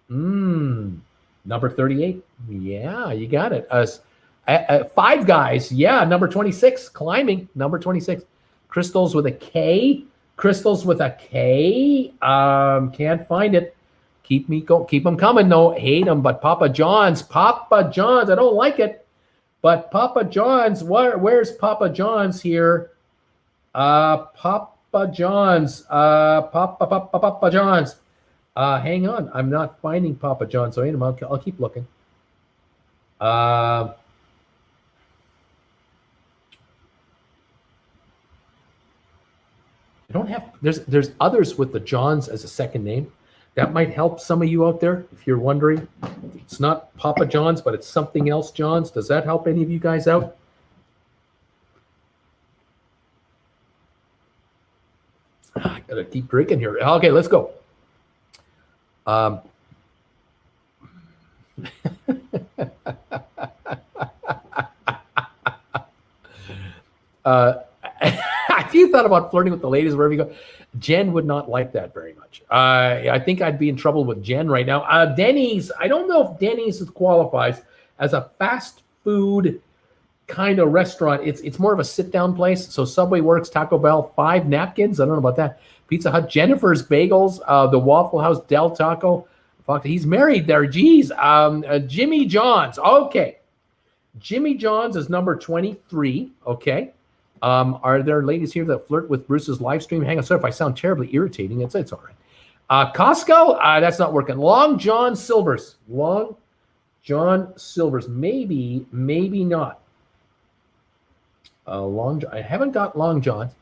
Number 38. Yeah, you got it. Five Guys. Yeah, number 26. Climbing. Number 26. Crystals with a K. Can't find it. Keep them coming, though. Hate them, but Papa John's. I don't like it, but Papa John's. Where's Papa John's here? Papa John's. Papa John's. Hang on, I'm not finding Papa John's. So I'll keep looking. I don't have. There's others with the John's as a second name. That might help some of you out there if you're wondering. It's not Papa John's, but it's something else John's. Does that help any of you guys out? I gotta keep drinking here. Okay, let's go. I If you thought about flirting with the ladies wherever you go, Jen would not like that very much. I think I'd be in trouble with Jen right now. Denny's, I don't know if Denny's qualifies as a fast food kind of restaurant. It's more of a sit-down place. So Subway works, Taco Bell, 5 napkins. I don't know about that. Pizza Hut, Jennifer's Bagels, the Waffle House, Del Taco. Fuck, he's married there. Geez. Jimmy John's. Okay. Jimmy John's is number 23. Okay. Are there ladies here that flirt with Bruce's live stream? Hang on. Sorry if I sound terribly irritating. It's all right. Costco, that's not working. Long John Silver's. Long John Silver's. Maybe not. I haven't got Long John's.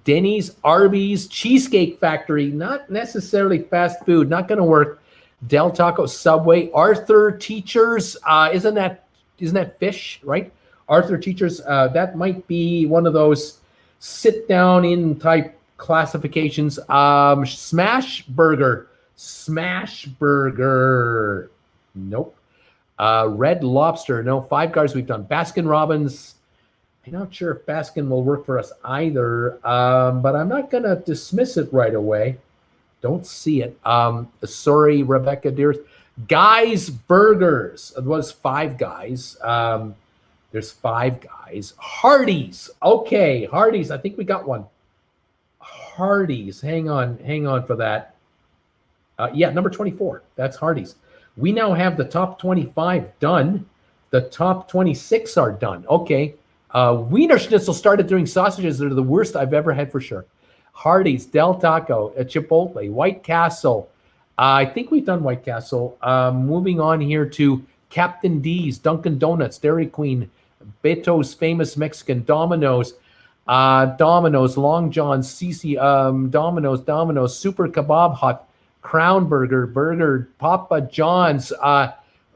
Denny's, Arby's, Cheesecake Factory. Not necessarily fast food. Not going to work. Del Taco, Subway, Arthur Teachers. Isn't that fish, right? Arthur Teachers, that might be one of those sit down in type classifications. Smash Burger. Nope. Red Lobster. No. Five Guys we've done. Baskin Robbins. I'm not sure if Baskin will work for us either, but I'm not going to dismiss it right away. Don't see it. Sorry, Rebecca, dearest. Guys Burgers. It was Five Guys. There's Five Guys. Hardee's. Okay, Hardee's. I think we got one. Hardee's. Hang on for that. Yeah, number 24. That's Hardee's. We now have the top 25 done. The top 26 are done. Okay. Wiener Schnitzel started doing sausages. They're the worst I've ever had for sure. Hardee's, Del Taco, Chipotle, White Castle. I think we've done White Castle. Moving on here to Captain D's, Dunkin' Donuts, Dairy Queen, Beto's Famous Mexican, Domino's, Long John, CC, Domino's, Super Kebab Hut, Crown Burger, Papa John's.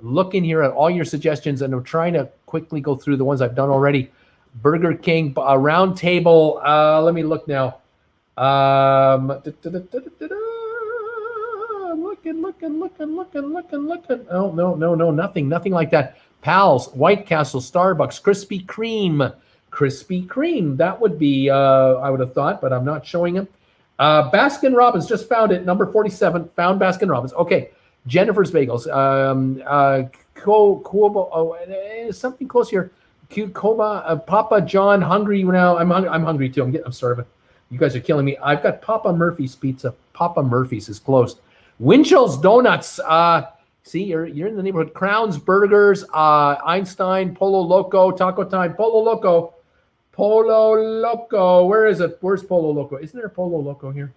Looking here at all your suggestions, and I'm trying to quickly go through the ones I've done already. Burger King, Round Table. Let me look now. Looking. Oh, no, nothing like that. Pals, White Castle, Starbucks, Krispy Kreme. That would be, I would have thought, but I'm not showing them. Baskin Robbins, just found it, number 47. Found Baskin Robbins. Okay, Jennifer's Bagels. Something close here. Cuba, Papa John, hungry now. I'm hungry too. I'm starving. You guys are killing me. I've got Papa Murphy's Pizza. Papa Murphy's is close. Winchell's Donuts. See, you're in the neighborhood. Crown's Burgers. Einstein, Polo Loco, Taco Time, Polo Loco. Where is it? Where's Polo Loco? Isn't there a Polo Loco here?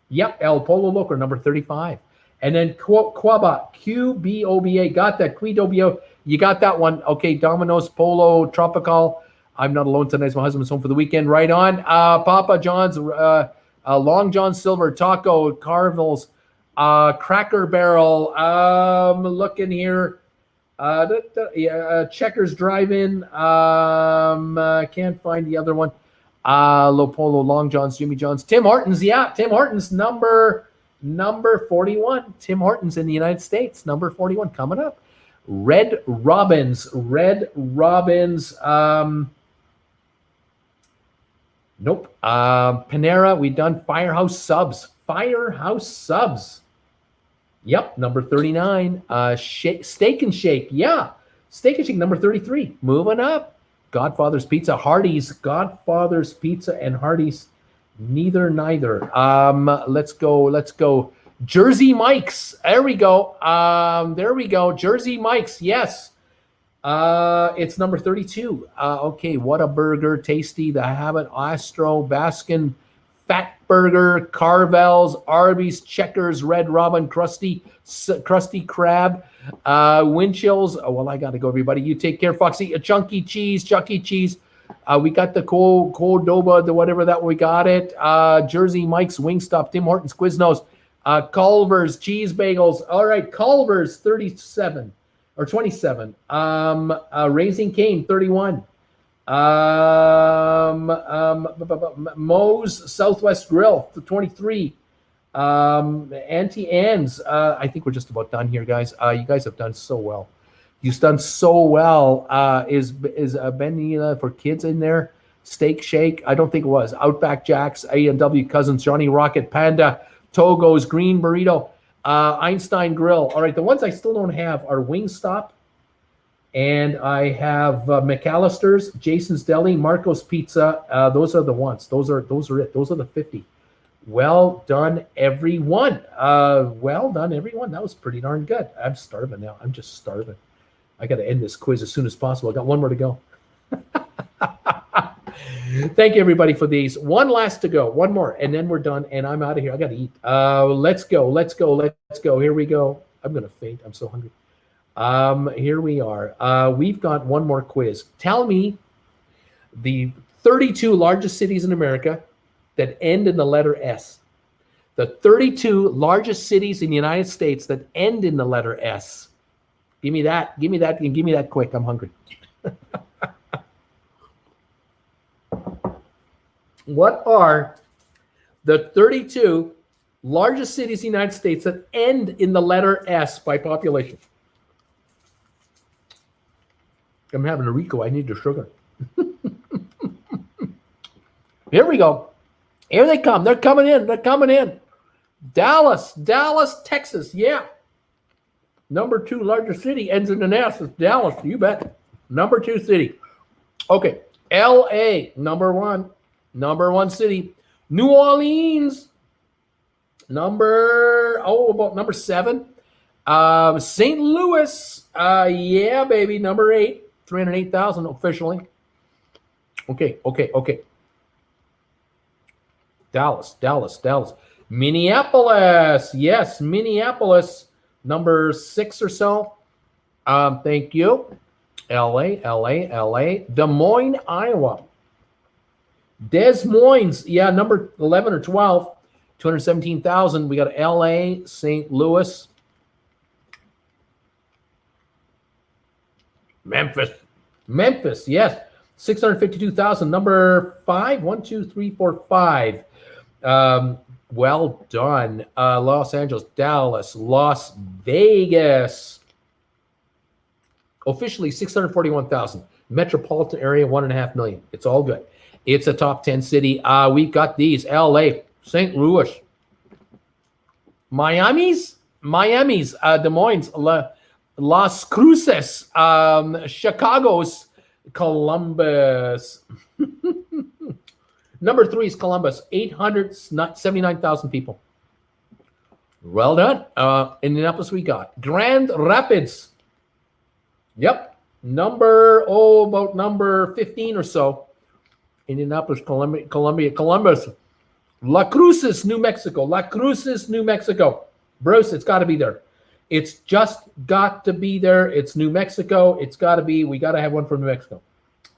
Yep, El Polo Loco, number 35. And then Quaba, QBOBA, got that. Quidobio, you got that one. Okay, Domino's, Polo, Tropical. I'm not alone tonight. My husband's home for the weekend. Right on. Papa John's, Long John Silver, Taco, Carvel's, Cracker Barrel. Looking here. Checkers Drive-In. Can't find the other one. Lopolo, Long John's, Jimmy John's, Tim Hortons. Yeah, Tim Hortons, number 41. Tim Hortons in the United States, number 41 coming up. Red Robins. Nope. Panera, we done Firehouse Subs. Yep, number 39. Steak and Shake. Yeah, Steak and Shake, number 33. Moving up. Godfather's Pizza, Hardee's. Godfather's Pizza and Hardee's. Neither. Let's go. Jersey Mike's. There we go. Jersey Mike's. Yes. It's number 32. Okay. What a burger. Tasty. The Habit, Astro, Baskin, Fat Burger, Carvel's, Arby's, Checkers, Red Robin, Krusty Krab, Winchell's. Oh, well, I got to go, everybody. You take care, Foxy. Chuck E. Cheese. We got the Cordoba, the whatever that we got it. Jersey Mike's, Wingstop, Tim Hortons, Quiznos, Culver's, Cheese Bagels. All right, Culver's, 37 or 27. Raising Cane, 31. Moe's Southwest Grill, 23. Auntie Anne's. I think we're just about done here, guys. You guys have done so well. You've done so well. Is Benila for kids in there? Steak Shake? I don't think it was. Outback Jacks, A&W Cousins, Johnny Rocket, Panda, Togo's, Green Burrito, Einstein Grill. All right, the ones I still don't have are Wingstop, and I have McAllister's, Jason's Deli, Marco's Pizza. Those are the ones. Those are it. Those are the 50. Well done, everyone. Well done, everyone. That was pretty darn good. I'm starving now. I'm just starving. I got to end this quiz as soon as possible. I got one more to go. Thank you, everybody, for these. One last to go. One more, and then we're done, and I'm out of here. I got to eat. Let's go. Let's go. Let's go. Here we go. I'm going to faint. I'm so hungry. Here we are. We've got one more quiz. Tell me the 32 largest cities in America that end in the letter S. The 32 largest cities in the United States that end in the letter S. Give me that. Give me that. Give me that quick. I'm hungry. What are the 32 largest cities in the United States that end in the letter S by population? I'm having a Rico. I need the sugar. Here we go. Here they come. They're coming in. They're coming in. Dallas, Texas. Yeah. Number 2 largest city ends in an S. It's Dallas. You bet. Number 2 city. Okay. L.A. Number 1. Number 1 city. New Orleans. Number 7. St. Louis. Yeah, baby. Number 8. 308,000 officially. Okay. Dallas. Minneapolis. Yes, Minneapolis. Number 6 or so. Thank you. LA. Des Moines, Iowa. Des Moines. Yeah, number 11 or 12. 217,000. We got LA, St. Louis. Memphis, yes. 652,000. Number 5. 1, 2, 3, 4, 5. Well done. Los Angeles, Dallas, Las Vegas. Officially 641,000. Metropolitan area, 1.5 million. It's all good. It's a top 10 city. We've got these. LA, St. Louis, Miami's, Des Moines, Las Cruces, Chicago's, Columbus. Number 3 is Columbus, 879,000 people. Well done. Indianapolis we got. Grand Rapids. Yep. About number 15 or so. Indianapolis, Columbus. La Cruces, New Mexico. Bruce, it's got to be there. It's just got to be there. It's New Mexico. It's got to be. We got to have one from New Mexico.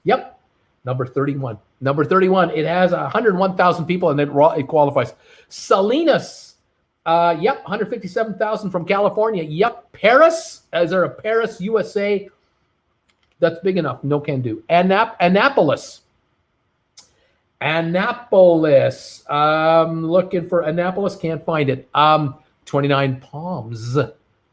Yep. Number 31. It has 101,000 people, and it qualifies. Salinas. Yep. 157,000 from California. Yep. Paris. Is there a Paris, USA? That's big enough. No can do. Annapolis. Looking for Annapolis. Can't find it. 29 Palms.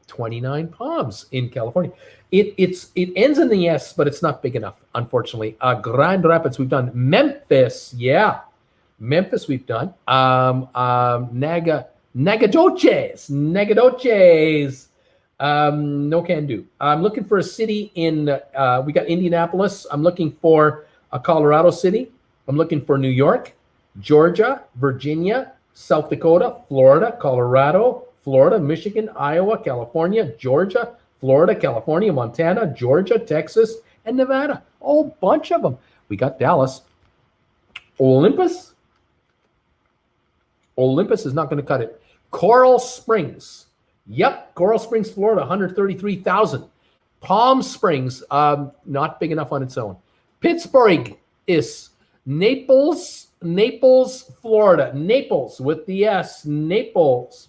29 Palms in California. It ends in the S, but it's not big enough, unfortunately. Grand Rapids, we've done. Memphis, yeah. Memphis, we've done. Nagadoches. No can do. I'm looking for a city in, we got Indianapolis. I'm looking for a Colorado city. I'm looking for New York, Georgia, Virginia, South Dakota, Florida, Colorado, Florida, Michigan, Iowa, California, Georgia, Florida, California, Montana, Georgia, Texas, and Nevada. A whole bunch of them. We got Dallas. Olympus is not going to cut it. Coral Springs. Yep, Coral Springs, Florida, 133,000. Palm Springs, not big enough on its own. Pittsburgh is Naples, Florida. Naples with the S. Naples.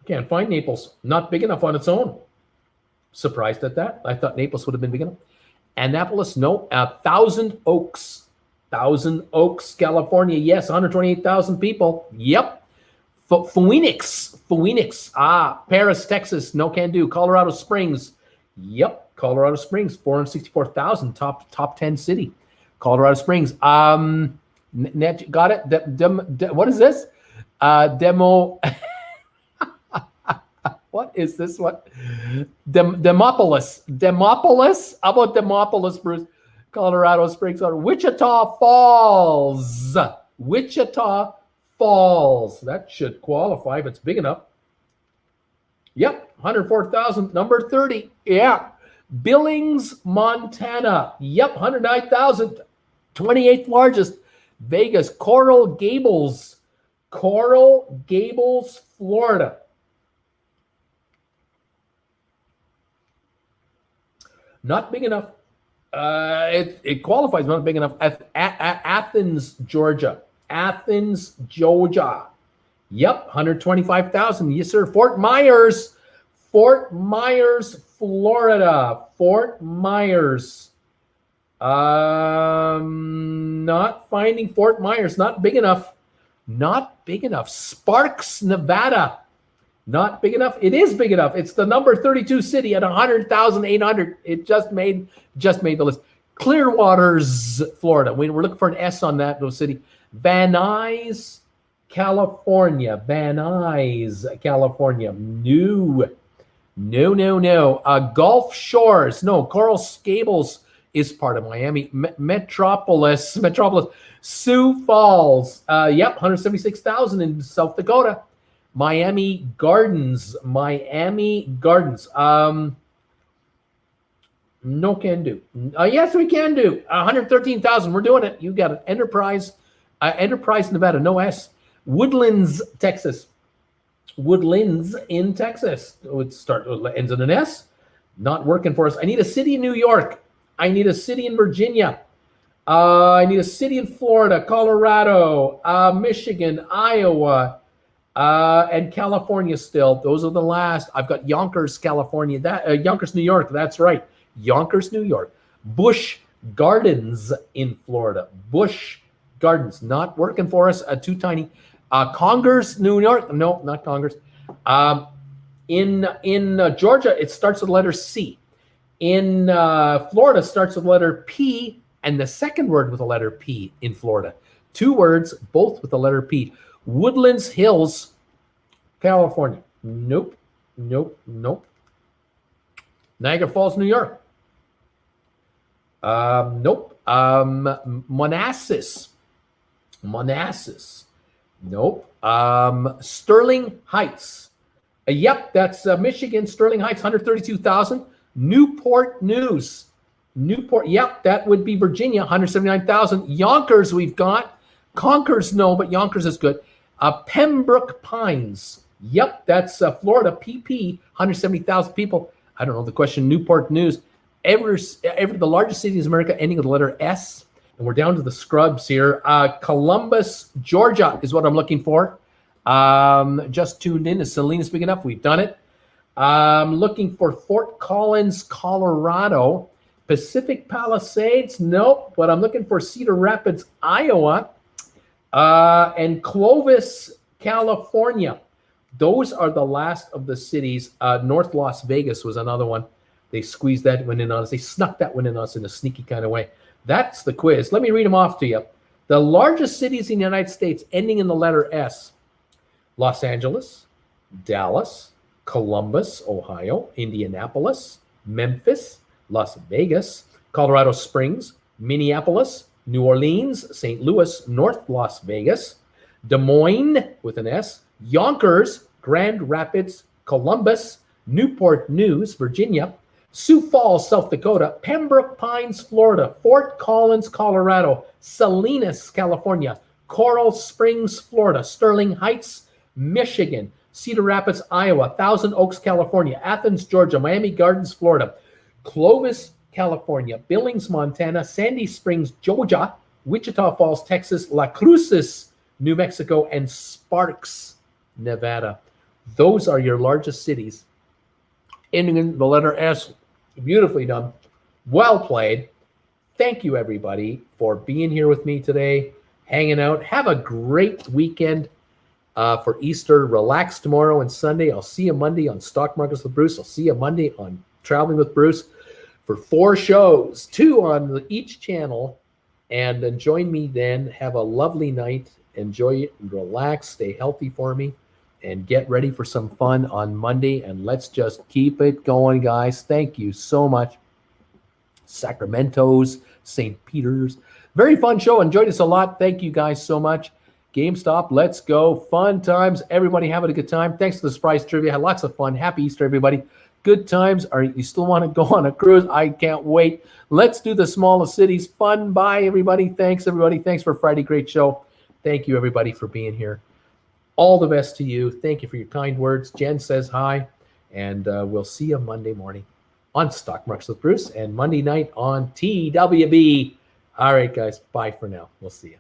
Can't find Naples. Not big enough on its own. Surprised at that. I thought Naples would have been big enough. Annapolis, no. Thousand Oaks, California. Yes, 128,000 people. Yep. Phoenix. Paris, Texas. No can do. Colorado Springs. Yep. Colorado Springs, 464,000. Top 10 city. Colorado Springs. Net, got it. What is this? Demo. What is this? What? Demopolis. How about Demopolis, Bruce? Colorado Springs. Wichita Falls. That should qualify if it's big enough. Yep, 104,000. Number 30. Yeah. Billings, Montana. Yep, 109,000. 28th largest. Vegas. Coral Gables, Florida. Not big enough. It qualifies, not big enough. Athens, Georgia. Yep, 125,000. Yes, sir. Fort Myers, Florida. Not finding Fort Myers. Not big enough. Sparks, Nevada. Not big enough. It is big enough. It's the number 32 city at 100,800. It just made the list. Clearwater's, Florida. We're looking for an S on that little city. Van Nuys, California. No. Gulf Shores. No. Coral Gables is part of Miami. Metropolis. Sioux Falls. Yep, 176,000 in South Dakota. Miami Gardens. No can do. Yes, we can do. 113,000. We're doing it. You got it. Enterprise, Nevada. No S. Woodlands, Texas. Woodlands in Texas. It ends in an S. Not working for us. I need a city in New York. I need a city in Virginia. I need a city in Florida, Colorado, Michigan, Iowa, and California still. Those are the last. I've got Yonkers, California. Yonkers, New York. That's right. Yonkers, New York. Busch Gardens in Florida. Busch Gardens. Not working for us. Too tiny. Congers, New York. No, not Congers. In Georgia, it starts with the letter C. In Florida, starts with the letter P, and the second word with the letter P in Florida. Two words, both with the letter P. Woodlands Hills, California. Nope. Niagara Falls, New York. Nope. Manassas. Nope. Sterling Heights. Yep, that's Michigan. Sterling Heights, 132,000. Newport News. Yep, that would be Virginia, 179,000. Yonkers we've got. Conkers, no, but Yonkers is good. Pembroke Pines. Yep, that's Florida, PP, 170,000 people. I don't know the question. Newport News. The largest city in America ending with the letter S. And we're down to the scrubs here. Columbus, Georgia is what I'm looking for. Just tuned in. Is Salinas big enough? We've done it. I'm looking for Fort Collins, Colorado. Pacific Palisades, nope. But I'm looking for Cedar Rapids, Iowa. And Clovis, California. Those are the last of the cities. North Las Vegas was another one. They squeezed that one in on us. They snuck that one in on us in a sneaky kind of way. That's the quiz. Let me read them off to you. The largest cities in the United States ending in the letter S. Los Angeles, Dallas, Columbus, Ohio, Indianapolis, Memphis, Las Vegas, Colorado Springs, Minneapolis, New Orleans, St. Louis, North Las Vegas, Des Moines with an S, Yonkers, Grand Rapids, Columbus, Newport News, Virginia, Sioux Falls, South Dakota, Pembroke Pines, Florida, Fort Collins, Colorado, Salinas, California, Coral Springs, Florida, Sterling Heights, Michigan, Cedar Rapids, Iowa, Thousand Oaks, California, Athens, Georgia, Miami Gardens, Florida, Clovis, California, Billings, Montana, Sandy Springs, Georgia, Wichita Falls, Texas, La Cruces, New Mexico, and Sparks, Nevada. Those are your largest cities ending in the letter S. Beautifully done. Well played. Thank you, everybody, for being here with me today, hanging out. Have a great weekend for Easter. Relax tomorrow and Sunday. I'll see you Monday on Stock Markets with Bruce. I'll see you Monday on Traveling with Bruce for 4 shows, 2 on each channel. And then join me then. Have a lovely night. Enjoy it and relax. Stay healthy for me. And get ready for some fun on Monday. And let's just keep it going, guys. Thank you so much. Sacramento's, St. Peter's. Very fun show. Enjoyed this a lot. Thank you guys so much. GameStop, let's go. Fun times. Everybody having a good time. Thanks for the surprise trivia. Had lots of fun. Happy Easter, everybody. Good times. Are you still want to go on a cruise? I can't wait. Let's do the smallest cities. Fun. Bye, everybody. Thanks, everybody. Thanks for Friday. Great show. Thank you, everybody, for being here. All the best to you. Thank you for your kind words. Jen says hi. And we'll see you Monday morning on Stock Markets with Bruce and Monday night on TWB. All right, guys. Bye for now. We'll see you.